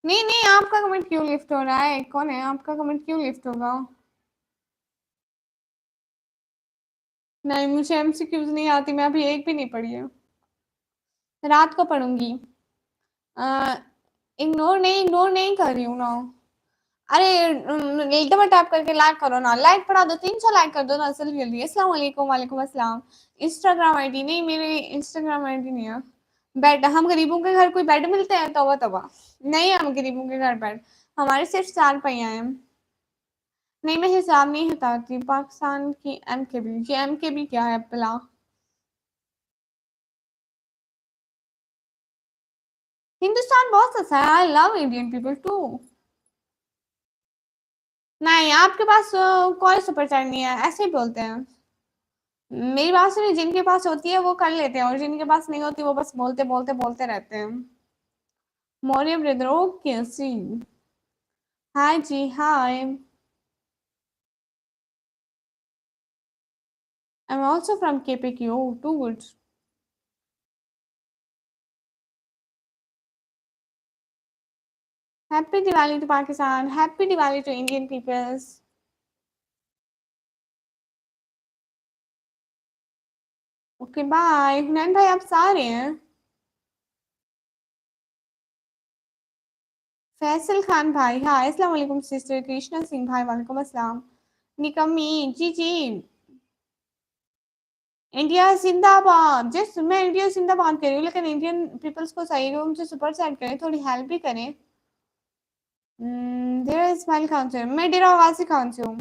नहीं नहीं, आपका कमेंट क्यों लिफ्ट हो रहा है? कौन है? आपका कमेंट क्यों लिफ्ट होगा? नहीं मुझे एमसीक्यूज नहीं आती, मैं अभी एक भी नहीं पढ़ी है। रात को पढ़ूंगी। इग्नोर नहीं कर रही हूँ ना। अरे एकदम टैप करके लाइक करो ना, लाइक पढ़ा दो, 300 लाइक कर दो ना जल्दी जल्दी। अस्सलाम वालेकुम। वालेकुम अस्सलाम। इंस्टाग्राम आईडी नहीं, मेरे इंस्टाग्राम आईडी नहीं है। बेड, हम गरीबों के घर कोई बेड मिलते हैं? तौबा तौबा। नहीं हम गरीबों के घर बेड। हमारे सिर्फ 4 पहिया हैं। नहीं, मैं हिसाब नहीं हटाती। पाकिस्तान की एमकेबी, ये एमकेबी क्या है भला? हिंदुस्तान बहुत सस्ता है। I love Indian people too. नहीं, आपके पास कोई सुपर चैट नहीं है, ऐसे ही बोलते हैं। मेरी बात सुनिए, जिनके पास होती है वो कर लेते हैं, और जिनके पास नहीं होती वो बस बोलते बोलते बोलते रहते हैं। Maurya brother, okay see. Hi जी, hi. I am also from KPQ, too good. Happy Diwali to Pakistan, happy Diwali to Indian peoples. Okay bye. Hunain भाई, आप सारे हैं? फैसल खान भाई, हाय, अस्सलाम वालेकुम सिस्टर। कृष्णा सिंह भाई, वालेकुम अस्सलाम। निकम्मी जी जी। इंडिया जिंदाबाद। जिस मैं इंडिया जिंदाबाद कर रही हूँ, लेकिन इंडियन पीपल्स को चाहिए कि उनसे सुपर चैट करें, थोड़ी हेल्प भी करें। डेरा इस्माइल खान से, मैं डेरा गाजी खान से हूँ।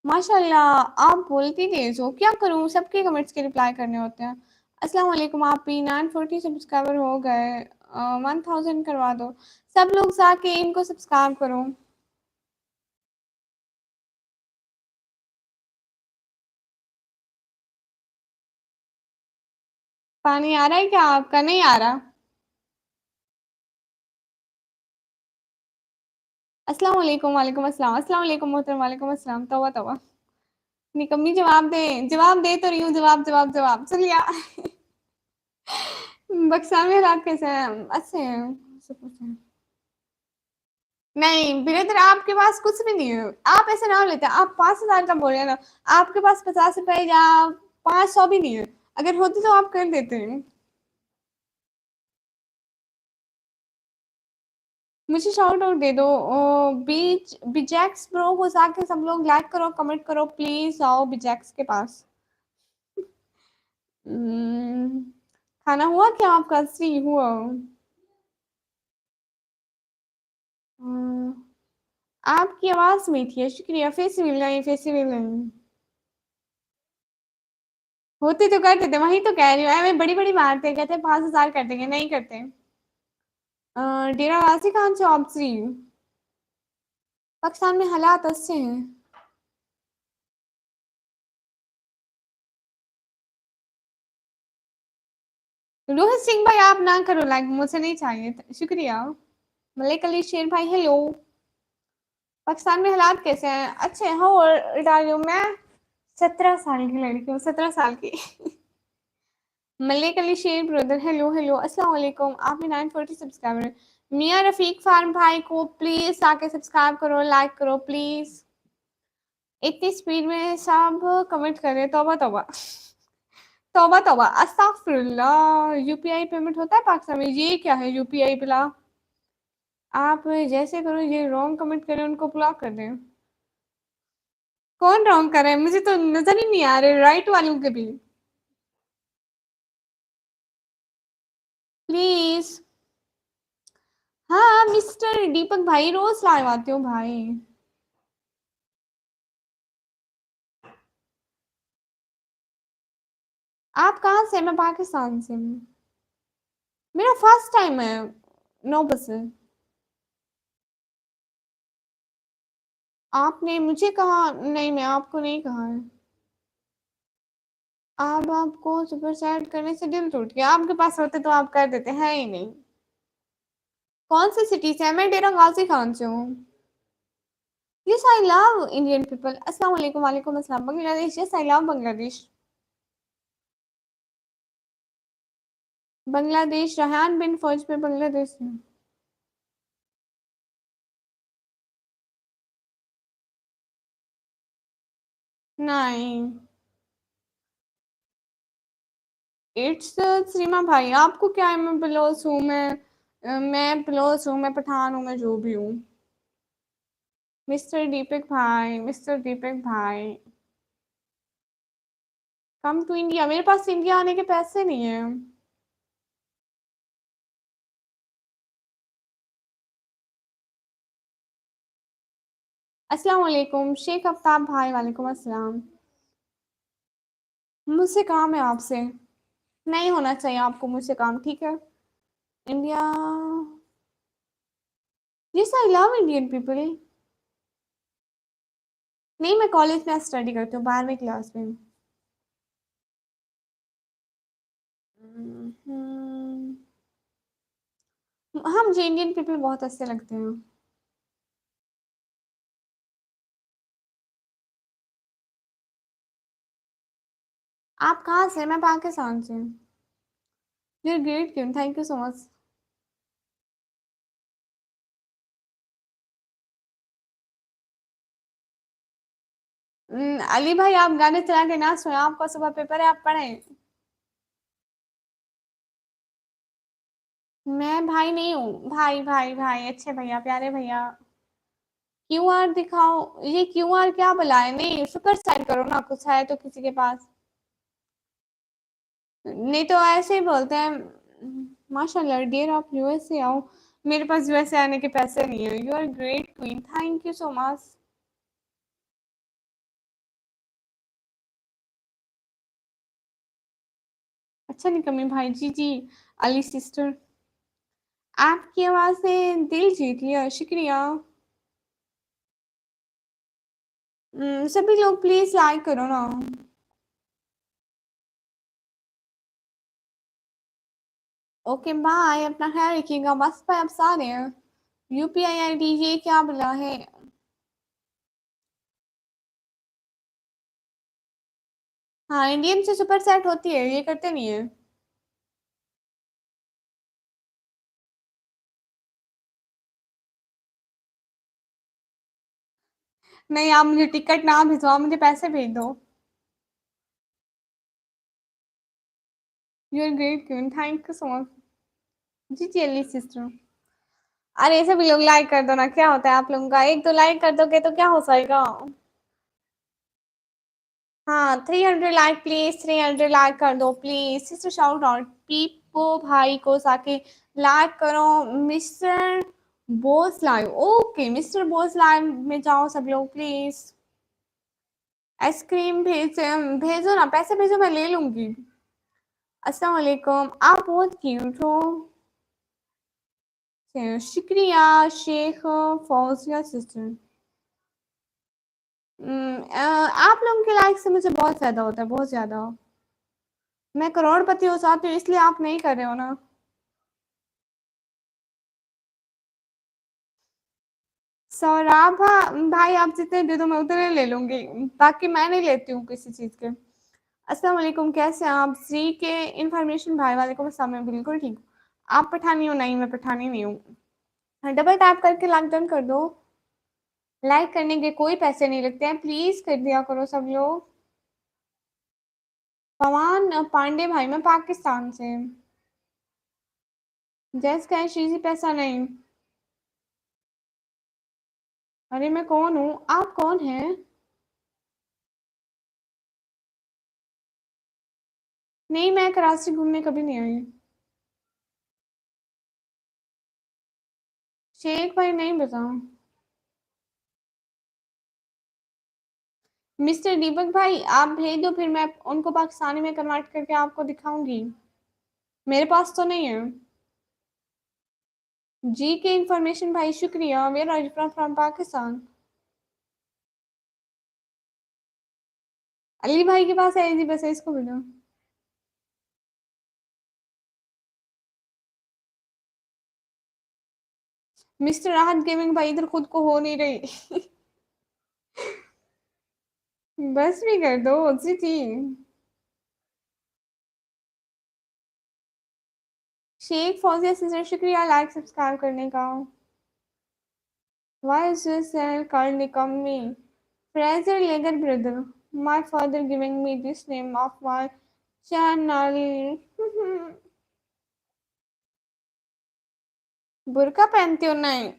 माशाल्लाह, आप बोलती तेज हो, क्या करूँ, सबके कमेंट्स के रिप्लाई करने होते हैं। अस्सलाम वालेकुम, आप भी 940 सब्सक्राइबर हो गए। 1000 करवा दो। सब लोग जाके इनको सब्सक्राइब करो। पानी आ रहा है क्या? आपका नहीं आ रहा? अस्सलाम वालेकुम, वालेकुम अस्सलाम, अस्सलाम वालेकुम मोहतरम, वालेकुम अस्सलाम। तौबा तौबा। निकम्मी, जवाब दे। जवाब दे तो रही हूँ, जवाब जवाब जवाब, चलिए। बक्सा में हालात कैसे हैं? अच्छे हैं, सब कुछ है। नहीं ब्रदर, आपके पास कुछ भी नहीं है। आप ऐसे नाम लेते हैं, आप 5,000 का बोल रहे हैं ना। आपके पास 50 रुपए या 500 भी नहीं है। अगर होती तो आप कर देते हैं। मुझे शाउट आउट दे दो। बीच बिजैक्स ब्रो को जाके सब लोग लाइक करो, कमेंट करो, प्लीज आओ बिजैक्स के पास। हम्म, खाना हुआ क्या आपका? सी हुआ। हम्म, आपकी आवाज मीठी है, शुक्रिया। फेस मिल नहीं, फेस मिल नहीं। होते तो कर देते, वही तो कह रही हूँ। मैं बड़ी बड़ी मारते कहते 5,000 कर देंगे, नहीं करते। डेरा गाजी खान से ऑब्सी। पाकिस्तान में हालात अच्छे हैं। रोहित सिंह भाई, आप ना करो लाइक, मुझे नहीं चाहिए, शुक्रिया। मलिक अली शेर भाई, हेलो। पाकिस्तान में हालात कैसे हैं? अच्छे हैं। हो डाल रही हूँ मैं। 17 साल की लड़की हूँ, 17 साल की। मलिक अली शेर ब्रदर, हेलो हेलो, अस्सलाम वालेकुम। आप भी 940 सब्सक्राइबर हैं। मियाँ रफीक फार्म भाई को प्लीज आके सब्सक्राइब करो, लाइक करो प्लीज। इतनी स्पीड में सब कमेंट करे, तौबा तौबा। तौबा तौबा, अस्तगफिरुल्लाह। यूपीआई पेमेंट होता है पाकिस्तान में? ये क्या है यूपीआई पिला? आप जैसे करो, ये रॉन्ग कमेंट करें उनको ब्लॉक कर दें। कौन रॉन्ग कर रहा है? मुझे तो नजर ही नहीं आ रहे राइट वालों के भी। प्लीज। हाँ मिस्टर दीपक भाई, रोज लाइव आते हो भाई। आप कहाँ से? मैं पाकिस्तान से हूँ। मेरा फर्स्ट टाइम है। 9 बजे। आपने मुझे कहा नहीं, मैं आपको नहीं कहा है। अब आपको सुपर चैट करने से दिल टूट गया। आपके पास होते तो आप कर देते हैं ही नहीं। कौन सी सिटी से है? मैं डेरा गाजी खान से हूँ। Yes I love Indian people. अस्सलाम वालेकुम, वालेकुम अस्सलाम। Bangladesh, yes I love Bangladesh. Bangladesh, Rahan bin Fauz में बांग्लादेश में। नहीं। इट्स श्रीमा भाई, आपको क्या है? मैं बिलोस हूँ, मैं बिलोस हूँ, मैं पठान हूँ, मैं जो भी हूँ। मिस्टर दीपक भाई, मिस्टर दीपक भाई। कम टू इंडिया, मेरे पास इंडिया आने के पैसे नहीं है। अस्सलाम वालेकुम शेख आफ्ताब भाई, वालेकुम अस्सलाम। मुझसे काम है आपसे। नहीं होना चाहिए आपको मुझसे काम, ठीक है। India. Yes I love Indian people. नहीं, मैं कॉलेज में स्टडी करती हूँ, 12वीं क्लास में। हम्म, हाँ, मुझे इंडियन पीपल बहुत अच्छे लगते हैं। आप कहाँ से? मैं पाकिस्तान से। यू ग्रेट क्यों, thank you so much. Ali भाई, आप गाने चला के ना सोए, आपका सुबह पेपर है, आप पढ़ें। मैं भाई नहीं हूँ, भाई भाई भाई, अच्छे भैया, प्यारे भैया। क्यूआर दिखाओ। ये क्यूआर क्या बुलाए? नहीं, शुक्र साइड करो ना, कुछ है तो किसी के पास। नहीं तो ऐसे ही बोलते हैं। माशाल्लाह डियर, आप यूएसए आओ। मेरे पास यूएसए आने के पैसे नहीं है। You are great queen, thank you so much. अच्छा निकम्मी भाई, जी जी। अली सिस्टर। आपकी आवाज से दिल जीत लिया, शुक्रिया। सभी लोग प्लीज लाइक करो ना। ओके बाय, अपना ख्याल रखिएगा, बस पे आप सारे हैं। यूपीआई आईडी ये क्या बुला है? हाँ, इंडियन से सुपर सेट होती है, ये करते नहीं है। नहीं, आप मुझे टिकट ना भेजो, आप मुझे पैसे भेज दो। You are great queen, thank you so much. जी जी अली सिस्टर। अरे सभी लोग लाइक कर दो ना, क्या होता है आप लोगों का, एक तो लाइक कर दोगे तो क्या हो जाएगा। हाँ, 300 लाइक प्लीज, 300 लाइक कर दो प्लीज, सिस्टर शाउट आउट पीपो भाई को साके लाइक करो। Mister Bose live, okay mister Bose live में जाओ सब लोग प्लीज। आइसक्रीम भेजो ना, पैसे भेजो, मैं ले लूंगी। अस्सलाम वालेकुम, आप बहुत क्यूट हो। शुक्रिया शेख फौजिया सिस्टर। आप लोगों के लाइक से मुझे बहुत फायदा होता है, बहुत ज्यादा। मैं करोड़पति हो जाती हूँ, इसलिए आप नहीं कर रहे हो ना। सौरभ भाई, आप जितने दे दो मैं उतने ले लूंगी। बाकी मैं नहीं लेती हूँ किसी चीज के। अस्सलाम वालेकुम, कैसे हैं आप? जी के इंफॉर्मेशन भाई, वालेकुम अस्सलाम, मैं बिल्कुल ठीक हूँ। आप पठानी हो? नहीं, मैं पठानी नहीं हूँ। डबल टैप करके लाइक डन कर दो। लाइक करने के कोई पैसे नहीं लगते हैं, प्लीज कर दिया करो सब लोग। पवन पांडे भाई, मैं पाकिस्तान से। जैस कैश इजी पैसा नहीं। अरे मैं कौन हूँ, आप कौन हैं? नहीं, मैं कराची घूमने कभी नहीं आई। शेख भाई नहीं बताऊं। मिस्टर दीपक भाई, आप भेज दो, फिर मैं उनको पाकिस्तानी में कन्वर्ट करके आपको दिखाऊंगी। मेरे पास तो नहीं है। जी के इंफॉर्मेशन भाई, शुक्रिया, where are you from? From Pakistan. Ali भाई के पास है जी, बस है, इसको भेजो। मिस्टर राहत गेमिंग भाई, इधर खुद को हो नहीं रही। बस भी कर दो जी जी। शेख फौजिया सिस्टर, शुक्रिया लाइक सब्सक्राइब करने का। Why is this channel called Nikammi? Fraser Leger brother. My father giving me this name of my channel. बुरका पहनती हो? नहीं,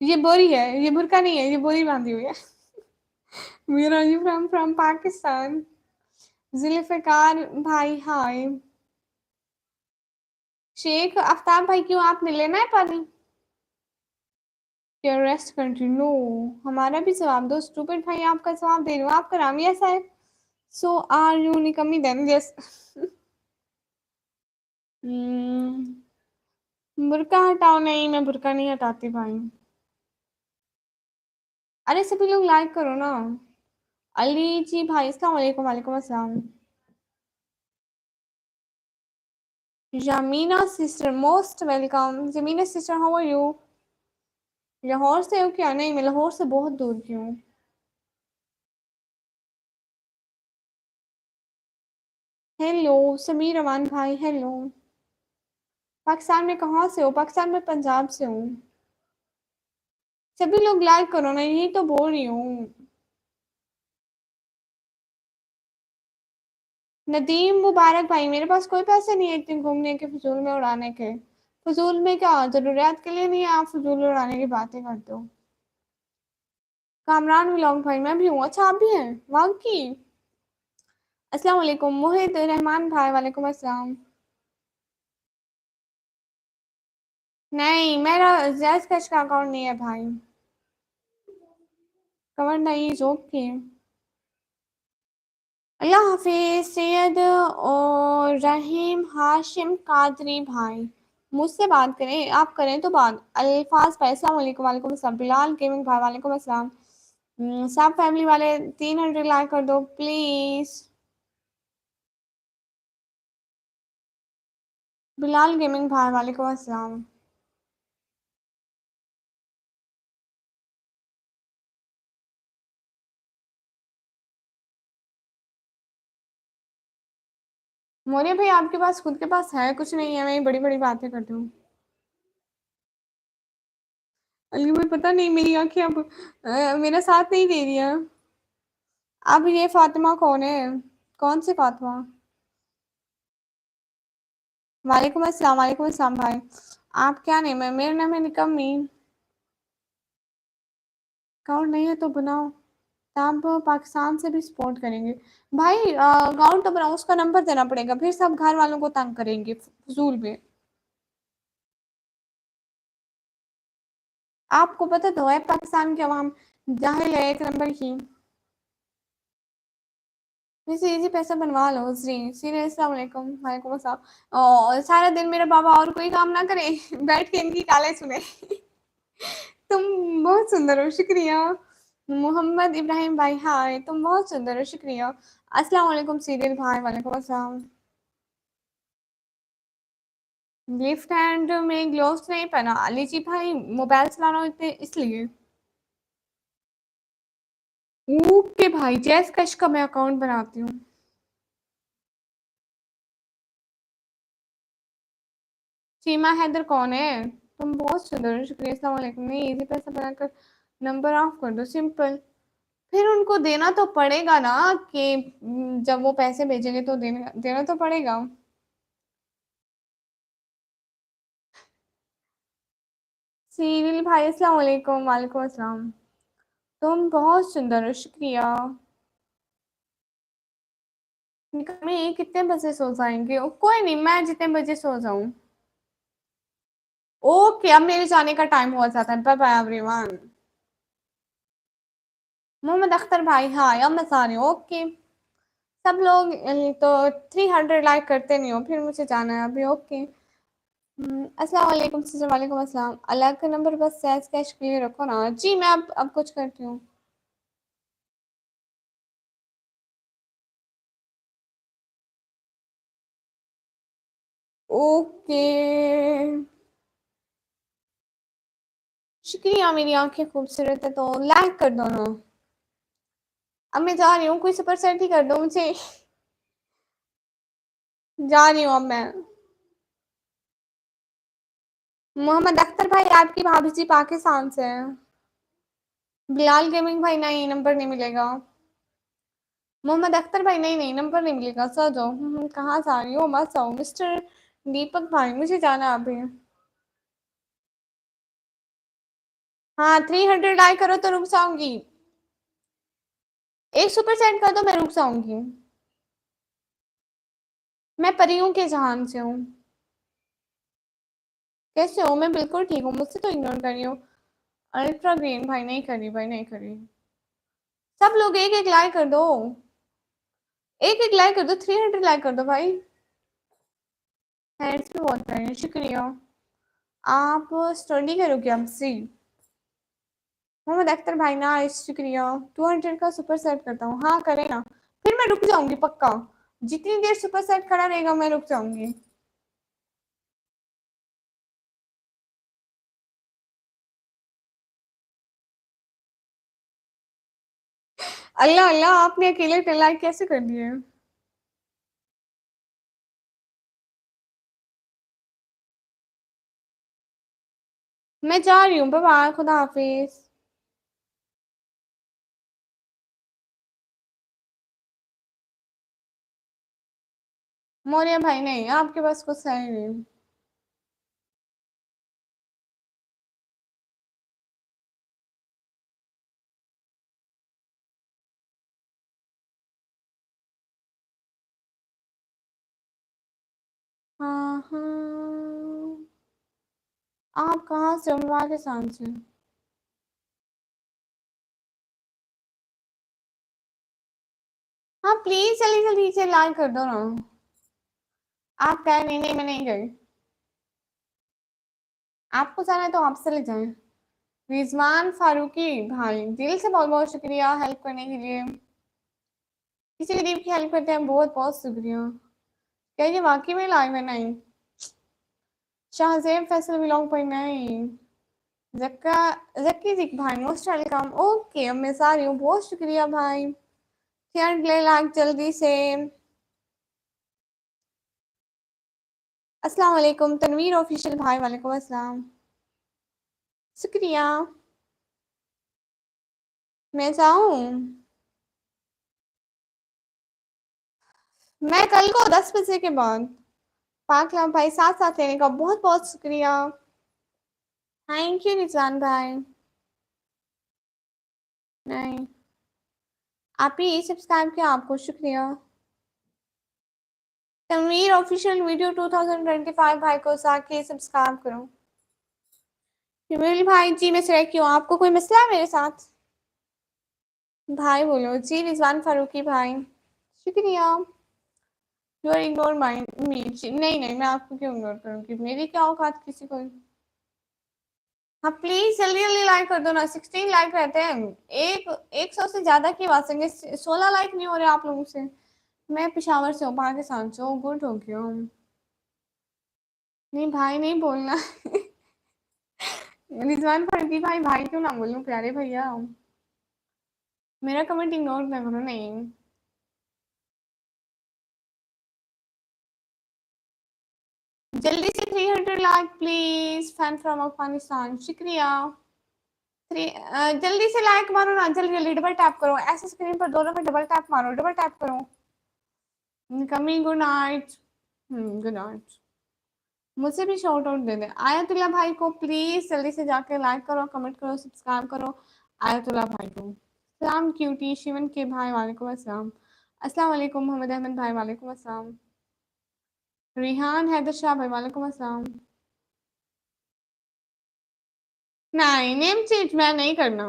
ये बोरी है, ये बुरका नहीं है, ये बोरी बांधी हुई है। Where are you from? From Pakistan. Zulfikar भाई हाय। शेख आफ्ताब भाई, क्यों आपने लेना है पानी? Terrorist country no. हमारा भी जवाब दो स्टूपिड भाई, आपका जवाब दे रही हूँ, आपका नाम ही ऐसा है। सो आर यू निकम्मी देन यस। बुर्का हटाओ, नहीं मैं बुर्का नहीं हटाती भाई। अरे सभी लोग लाइक करो ना। अली जी भाई अस्सलाम वालेकुम। वालेकुम अस्सलाम। Zamina sister most welcome. Zamina sister how are you? Lahore से हो क्या? नहीं मैं लाहौर से बहुत दूर की हूँ। हेलो समीर अमान भाई हेलो। पाकिस्तान में कहाँ से हो? पाकिस्तान में पंजाब से हूँ। सभी लोग लाइक करो ना, यही तो बोल रही हूँ। नदीम मुबारक भाई, मेरे पास कोई पैसे नहीं है इतने घूमने के, फजूल में उड़ाने के। फजूल में क्या, जरूरियात के लिए नहीं है, आप फजूल उड़ाने की बातें करते हो। कामरान व्लॉग भाई, मैं भी हूँ। अच्छा आप भी हैं? वहाँ की। अस्सलाम वालेकुम मोहित रहमान भाई। वालेकुम अस्सलाम। नहीं मेरा जैज कैश का अकाउंट नहीं है भाई। कवर नहीं जोक की। अल्लाह हाफिज सैयद और रहीम हाशिम कादरी भाई। मुझसे बात करें, आप करें तो बात। अल्फाज भाई अस्सलाम वालेकुम। वालेकुम अस्सलाम। बिलाल गेमिंग भाई वालेकुम अस्सलाम। सब फैमिली वाले 300 लाइक कर दो प्लीज। बिलाल गेमिंग भाई वालेकुम अस्सलाम। मोरिया भाई आपके पास खुद के पास है कुछ नहीं है, मैं बड़ी बड़ी बातें करती हूँ। अली भाई पता नहीं मेरी आंखें अब मेरा साथ नहीं दे रही है। अब ये फातिमा कौन है? कौन सी फातिमा? वालेकुम अस्सलाम। वालेकुम अस्सलाम भाई। आप क्या नेम है? मेरा नाम है निकम्मी। अकाउंट नहीं है तो बनाओ, तब पाकिस्तान से भी सपोर्ट करेंगे। भाई अकाउंट तो बनाओ, उसका नंबर देना पड़ेगा, फिर सब घर वालों को तंग करेंगे फजूल में। आपको पता तो है पाकिस्तान के अवाम जाहिल है एक नंबर की। वैसे इजी पैसा बनवा लो जी। सीरियस अस्सलाम वालेकुम। वालेकुम अस्सलाम। और सारा दिन मेरा बाबा और कोई काम ना करे, बैठ के इनकी गालें सुने। तुम बहुत सुंदर हो, शुक्रिया। मोहम्मद इब्राहिम भाई हाय, तुम बहुत सुंदर हो, शुक्रिया। अस्सलाम वालेकुम सीरियल भाई। वालेकुम अस्सलाम। लेफ्ट हैंड में ग्लोव्स नहीं पहना अली जी भाई, मोबाइल चलाना होते इसलिए। ओके भाई, जैस कश का मैं अकाउंट बनाती हूँ। सीमा हैदर कौन है? तुम बहुत सुंदर हो, शुक्रिया। अस्सलाम वालेकुम। नहीं इजी पैसा बनाकर नंबर ऑफ कर दो, सिंपल। फिर उनको देना तो पड़ेगा ना कि जब वो पैसे भेजेंगे तो देना देना तो पड़ेगा। सीरियल भाई अस्सलाम वालेकुम। वालेकुम अस्सलाम। तुम बहुत सुंदर हो, शुक्रिया। मैं कितने बजे सो जाएंगे? कोई नहीं, मैं जितने बजे सो जाऊं। ओके अब मेरे जाने का टाइम हो जाता है। Bye bye everyone. Mohammad Akhtar भाई हाय, अब मैं जा रही हूँ। ओके सब लोग तो 300 लाइक करते नहीं हो, फिर मुझे जाना है अभी। ओके। अस्सलाम वालेकुम सिस्टर। वालेकुम अस्सलाम। अलग का नंबर बस सैज कैश के लिए रखो ना जी। मैं अब कुछ करती हूँ। ओके शुक्रिया। मेरी आंखें खूबसूरत है तो लाइक कर दो ना। अब मैं जा रही हूँ, कोई सुपर सेट ही कर दो मुझे। जा रही हूँ अब मैं। मोहम्मद अख्तर भाई आपकी भाभी जी पाकिस्तान से है। बिलाल गेमिंग भाई नहीं नंबर नहीं मिलेगा। मोहम्मद अख्तर भाई नहीं नहीं नंबर नहीं मिलेगा, सो जाओ। कहाँ जा रही हो? मत जाओ मिस्टर दीपक भाई, मुझे जाना है अभी। हाँ 300 लाइक करो तो रुक जाऊंगी। एक सुपर सेंड कर दो, मैं रुक जाऊंगी। मैं परियों के जहान से हूँ। कैसे हो? मैं बिल्कुल ठीक हूँ, मुझसे तो इग्नोर कर रही हो। अल्ट्रा ग्रीन भाई नहीं करी, भाई नहीं करी। सब लोग एक एक लाइक कर दो, एक एक लाइक कर दो, 300 लाइक कर दो भाई। हेड्स भी बहुत हैं, शुक्रिया। आप स्टडी करोगे अब सी? मोहम्मद अख्तर भाई नाइस, शुक्रिया। 200 का सुपर सेट करता हूँ, हाँ करे ना। फिर मैं रुक जाऊंगी पक्का, जितनी देर सुपर सेट खड़ा रहेगा मैं रुक जाऊंगी। अल्लाह अल्लाह, आपने अकेले लाइक कैसे कर दिए? मैं जा रही हूँ, बाय बाय, खुदा हाफिज। मौर्य भाई नहीं, आपके पास कुछ है ही नहीं। हाँ हाँ। आप कहाँ से हो? मैं पाकिस्तान से। हाँ प्लीज जल्दी जल्दी से लाइक कर दो ना। आप कह नहीं, नहीं मैं नहीं गई। आपको जाना है तो आप चले जाएं। रिजवान फारूकी भाई दिल से बहुत बहुत शुक्रिया हेल्प करने के लिए। किसी गरीब की हेल्प करते हैं, बहुत बहुत शुक्रिया। क्या ये वाकई में लाइव है? नहीं। शाहजेब फैसल बिलोंग पर नहीं। जक्का, जक्की जी भाई मोस्ट वेलकम। ओके अब मैं आ रही हूँ, बहुत शुक्रिया भाई। शेयर ले लाइक जल्दी से। अस्सलाम वालेकुम तनवीर ऑफिशियल भाई, वालेकुम अस्सलाम। शुक्रिया। मैं जाऊँ? मैं कल को 10 बजे के बाद। पाकला भाई साथ साथ लेने का बहुत बहुत शुक्रिया। थैंक यू रिजवान भाई। नहीं, आप ही सब्सक्राइब किया, आपको शुक्रिया। तनवीर ऑफिशियल वीडियो 2025 भाई को जाके सब्सक्राइब करो। हिमेल भाई जी मैं सिलेक्ट क्यों, आपको कोई मसला है मेरे साथ? भाई बोलो जी, रिजवान फारूकी भाई शुक्रिया। यू आर इग्नोर माई मी। नहीं नहीं, मैं आपको क्यों इग्नोर करूंगी, मेरी क्या औकात किसी को। हाँ प्लीज जल्दी जल्दी लाइक कर दो ना, 16 लाइक रहते हैं। एक 100 से ज्यादा की बात संगे 16 लाइक नहीं हो रहे आप लोगों से। मैं पेशावर से हूँ, पाकिस्तान से हूँ, गुड हो गया हूँ। नहीं भाई नहीं बोलना। रिजवान फर्जी भाई, भाई क्यों ना बोलूं प्यारे भैया। मेरा कमेंट इग्नोर ना करो, नहीं। जल्दी से 300 like please, fan from Afghanistan, शुक्रिया। जल्दी से लाइक मारो ना, जल्दी जल्दी डबल टैप करो, ऐसे स्क्रीन पर दोनों पे डबल टैप मारो, डबल टैप करो। Coming, good night. Good night. मुझे भी शॉर्ट आउट दे दे आयतुल्ला भाई को, प्लीज जल्दी से जाके लाइक करो, कमेंट करो, सब्सक्राइब करो। आयतुल्ला भाई को सलाम। क्यूटी शिवन के भाई वालेकुम अस्सलाम। अस्सलाम वालेकुम मोहम्मद अहमद भाई, वालेकुम अस्सलाम। रिहान हैदर शाह भाई, वालेकुम अस्सलाम। नहीं, नेम चेंज मैं नहीं करना।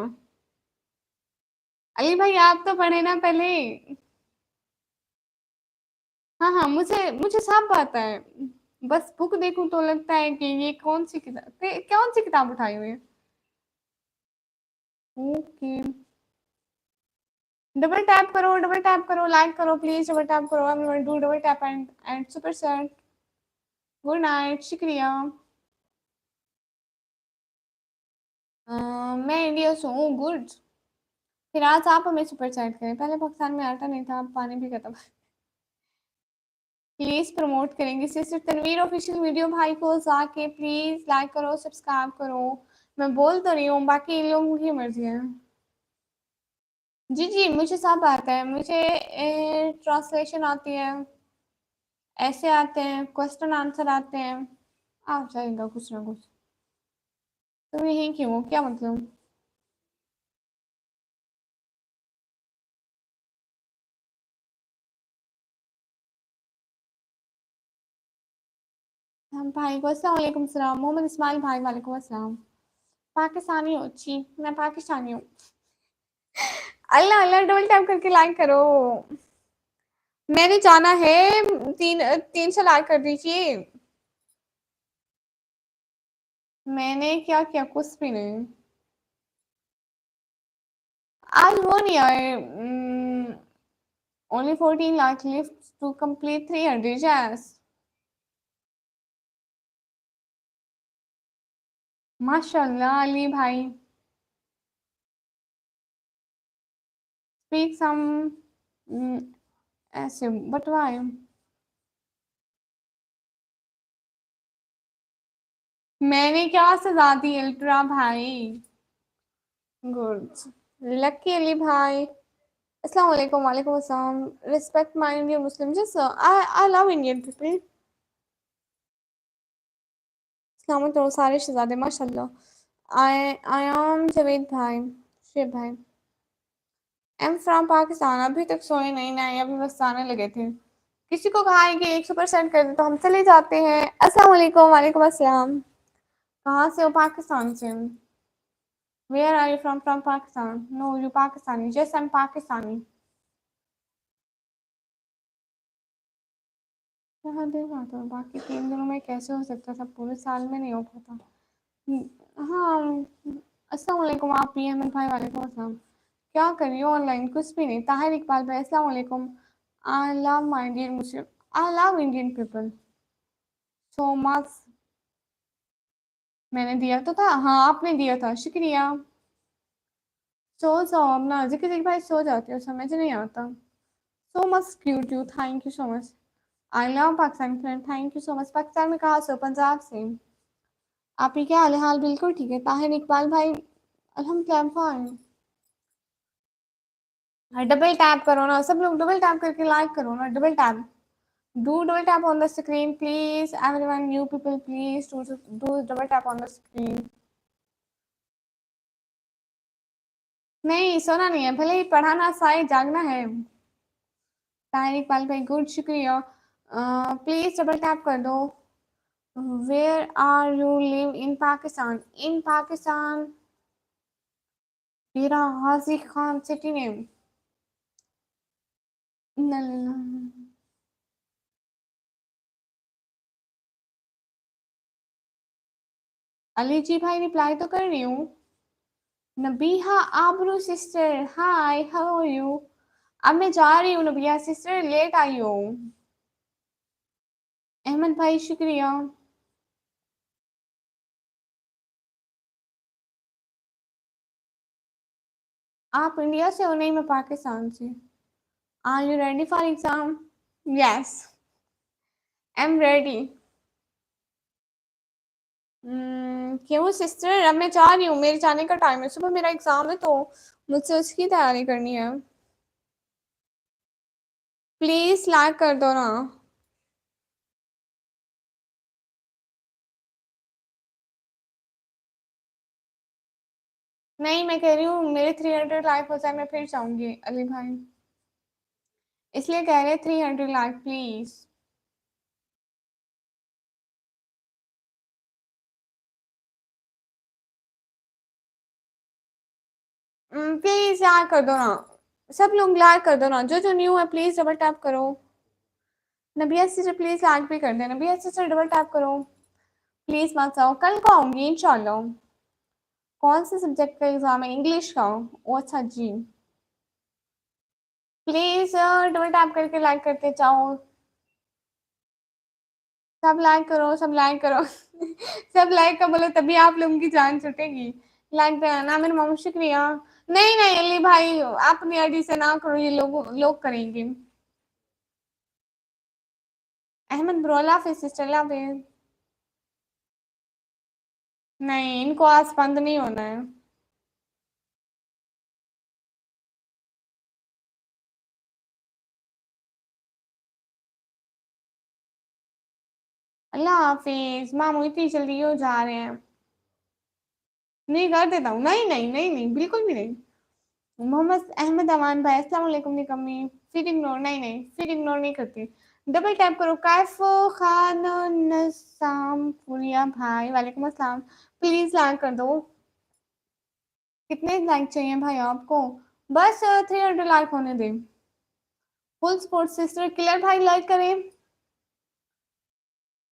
अली भाई आप तो पढ़े ना पहले। हाँ हाँ, मुझे मुझे सब आता है। बस बुक देखूं तो लगता है कि ये कौन सी किताब, कौन सी किताब उठाई हुई है। ओके। डबल टैप करो, डबल टैप करो, लाइक करो प्लीज, डबल टैप करो। I am going to do double tap and super set. Good night, शुक्रिया। मैं इंडिया से हूँ, गुड। फिर आज आप हमें सुपर चैट करें, पहले पाकिस्तान में आटा नहीं था, अब पानी भी खत्म। प्लीज प्रमोट करेंगे सिस्टर तनवीर ऑफिशियल वीडियो भाई को जाके प्लीज लाइक करो, सब्सक्राइब करो। मैं बोल तो रही हूँ, बाकी इन लोगों की मर्जी है। जी जी मुझे सब आता है, मुझे ट्रांसलेशन आती है, ऐसे आते हैं, क्वेश्चन आंसर आते हैं। आ जाएगा कुछ ना कुछ। तुम यही क्यों हो, क्या मतलब? हम भाई को अस्सलाम वालेकुम सलाम, मोहम्मद इस्माइल भाई वालेकुम अस्सलाम। पाकिस्तानी हो छी, मैं पाकिस्तानी हूँ। अल्लाह अल्लाह डबल टैप करके लाइक करो। मैंने जाना है, 300 लाइक कर दीजिए। मैंने क्या किया, कुछ भी नहीं। आज वो नहीं आए। Only 14 lakh lift to complete 300। Yes, माशाल्लाह अली भाई। स्पीक सम ऐसे बटवाए। मैंने क्या सजा दी अल्ट्रा भाई। गुड। लकी अली भाई। अस्सलाम वालेकुम। वालेकुम अस्सलाम। Respect my Indian Muslim, just I love Indian people. इस्लाम तो सारे शहजादे माशाल्लाह। आई एम जवेद भाई, शेब भाई। M from Pakistan. अभी तक सोए नहीं, नहीं अभी बस आने लगे थे। किसी को कहा है कि 100% कर दे तो हम चले जाते हैं। अस्सलाम वालेकुम। वालेकुम अस्सलाम। कहाँ से हो? पाकिस्तान से। Where are you from? From Pakistan. No you Pakistani, just I am Pakistani. हाँ देखा था, बाकी 3 दिनों में कैसे हो सकता था, पूरे साल में नहीं हो पाता। हाँ। अस्सलाम वालेकुम। आप ही अहमद भाई। वालेकुम अस्सलाम। क्या कर रही हो ऑनलाइन? कुछ भी नहीं। ताहिर इकबाल भाई अस्सलाम वालेकुम। I love my Indian Muslim, I love Indian people so much. मैंने दिया तो था, हाँ आपने दिया था, शुक्रिया। सो जाओ अपना, जिक्र जिक्र भाई सो जाते हो, समझ नहीं आता। So much cute you, thank you so much. I love Pakistan friend, thank you so much. Pakistan में कहाँ से हो? पंजाब से। आप ही क्या हाल है? हाल बिल्कुल ठीक है ताहिर इकबाल भाई। अल्हम्दुलिल्लाह फाइन। डबल टैप करो ना, सब लोग डबल टैप करके लाइक करो ना, double tap. Do double tap on the screen, please. Everyone, you people, please do double tap on the screen. नहीं सोना नहीं है, भले ही पढ़ाना साई जागना है। तारिक पाल भाई गुड, शुक्रिया। प्लीज डबल टैप कर दो। Where are you live? In Pakistan. In Pakistan. मेरा हाजी खान सिटी नेम। अली जी भाई रिप्लाई तो कर रही हूँ। Nabiha Aabru sister, hi how are you? अब मैं जा रही हूँ नबिया सिस्टर, लेट आई हूँ। अहमद भाई शुक्रिया। आप इंडिया से हो? नहीं मैं पाकिस्तान से। Are you ready for exam? Yes, I am ready. क्यों सिस्टर? अब मैं जा रही हूँ, मेरे जाने का टाइम है, सुबह मेरा एग्जाम है तो मुझसे उसकी तैयारी करनी है। प्लीज लाइक कर दो ना। नहीं मैं कह रही हूँ मेरे 300 लाइक हो जाए मैं फिर जाऊंगी अली भाई, इसलिए कह रहे 300 लाइक प्लीज। प्लीज यार कर दो ना, सब लोग लाइक कर दो ना, जो जो न्यू है प्लीज डबल टैप करो। नबिया सिस्टर प्लीज लाइक भी कर देना, नबिया सिस्टर डबल टैप करो। प्लीज मत जाओ, कल को आऊंगी इंशाल्लाह। कौन से सब्जेक्ट का एग्जाम है? इंग्लिश का। ओ अच्छा जी। प्लीज डबल टैप करके लाइक करते जाओ। सब लाइक करो, सब लाइक करो। सब लाइक का बोलो तभी आप लोगों की जान छूटेगी। लाइक ना मेरे मामू शुक्रिया। नहीं नहीं अली भाई, अपनी आईडी से ना करो, ये लोग करेंगे। अहमद ब्रो अल्लाह हाफिज सिस्टर, अल्लाह हाफिज। नहीं इनको आज बंद नहीं होना है। अल्लाह हाफिज। मामू इतनी जल्दी क्यों जा रहे हैं? नहीं कर देता हूँ, नहीं नहीं नहीं नहीं बिल्कुल भी नहीं। मोहम्मद अहमद अमान भाई अस्सलाम वालेकुम निकम्मी। फिर इग्नोर, नहीं नहीं फिर इग्नोर नहीं करती। डबल टैप करो। कैफ खान नसाम पुरिया भाई वालेकुम अस्सलाम। प्लीज लाइक कर दो। कितने लाइक चाहिए भाई आपको? बस 300 लाइक होने दे। Full support sister. किलर भाई लाइक करें।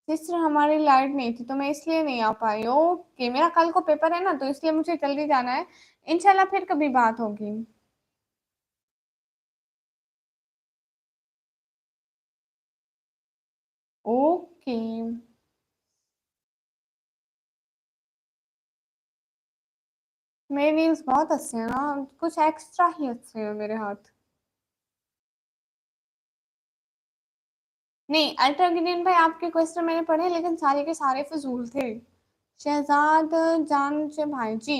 सिस्टर हमारी लाइट नहीं थी तो मैं इसलिए नहीं आ पाई। ओके, मेरा कल को पेपर है ना तो इसलिए मुझे जल्दी जाना है। इंशाल्लाह फिर कभी बात होगी। ओके। मेरे रील्स बहुत अच्छे हैं ना, कुछ एक्स्ट्रा ही अच्छे हैं मेरे हाथ। नहीं अल्ट्रा भाई, आपके क्वेश्चन मैंने पढ़े लेकिन सारे के सारे फजूल थे। शहजाद जान से भाई जी।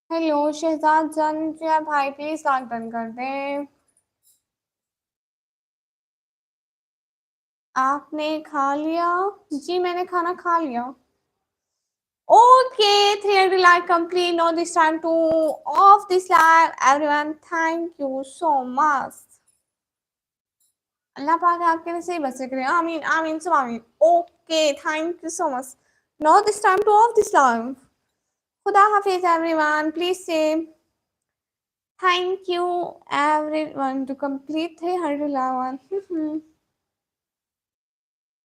हेलो शहजाद जान से भाई, प्लीज लॉक डन कर दें। आपने खा लिया? जी मैंने खाना खा लिया। Okay, theory live complete. Now this time to off this live. Everyone, thank you so much. अल्लाह पाक आपके लिए सही बस करे। आमीन आमीन सब आमीन। Okay, thank you so much. Now this time to off this live. खुदा हाफिज एवरीवन। प्लीज से thank you everyone to complete 311।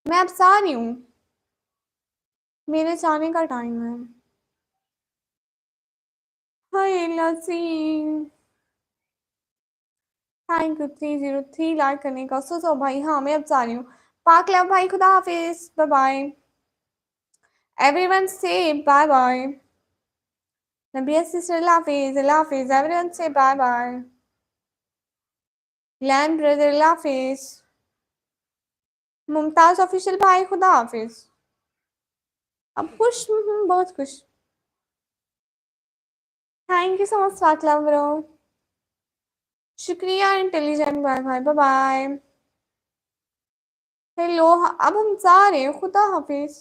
मैं अब जा रही हूँ, मेरे जाने का टाइम है। हाय लसी, थैंक यू 303 लाइक करने का। सो भाई, हाँ मैं अब जा रही हूँ। पाक लव भाई, खुदा हाफिज, बाय बाय। एवरीवन से बाय बाय। नबिया सिस्टर, अल्लाह हाफिज, अल्लाह हाफिज। एवरीवन से बाय बाय। लैंड ब्रदर, अल्लाह हाफिज। मुमताज ऑफिशियल भाई, खुदा हाफिज। अब खुश हूँ, बहुत खुश। थैंक यू सो मच पाक लव ब्रो। शुक्रिया इंटेलिजेंट बाय भाई, बाय बाय। हेलो, अब हम जा रहे हैं, खुदा हाफिज।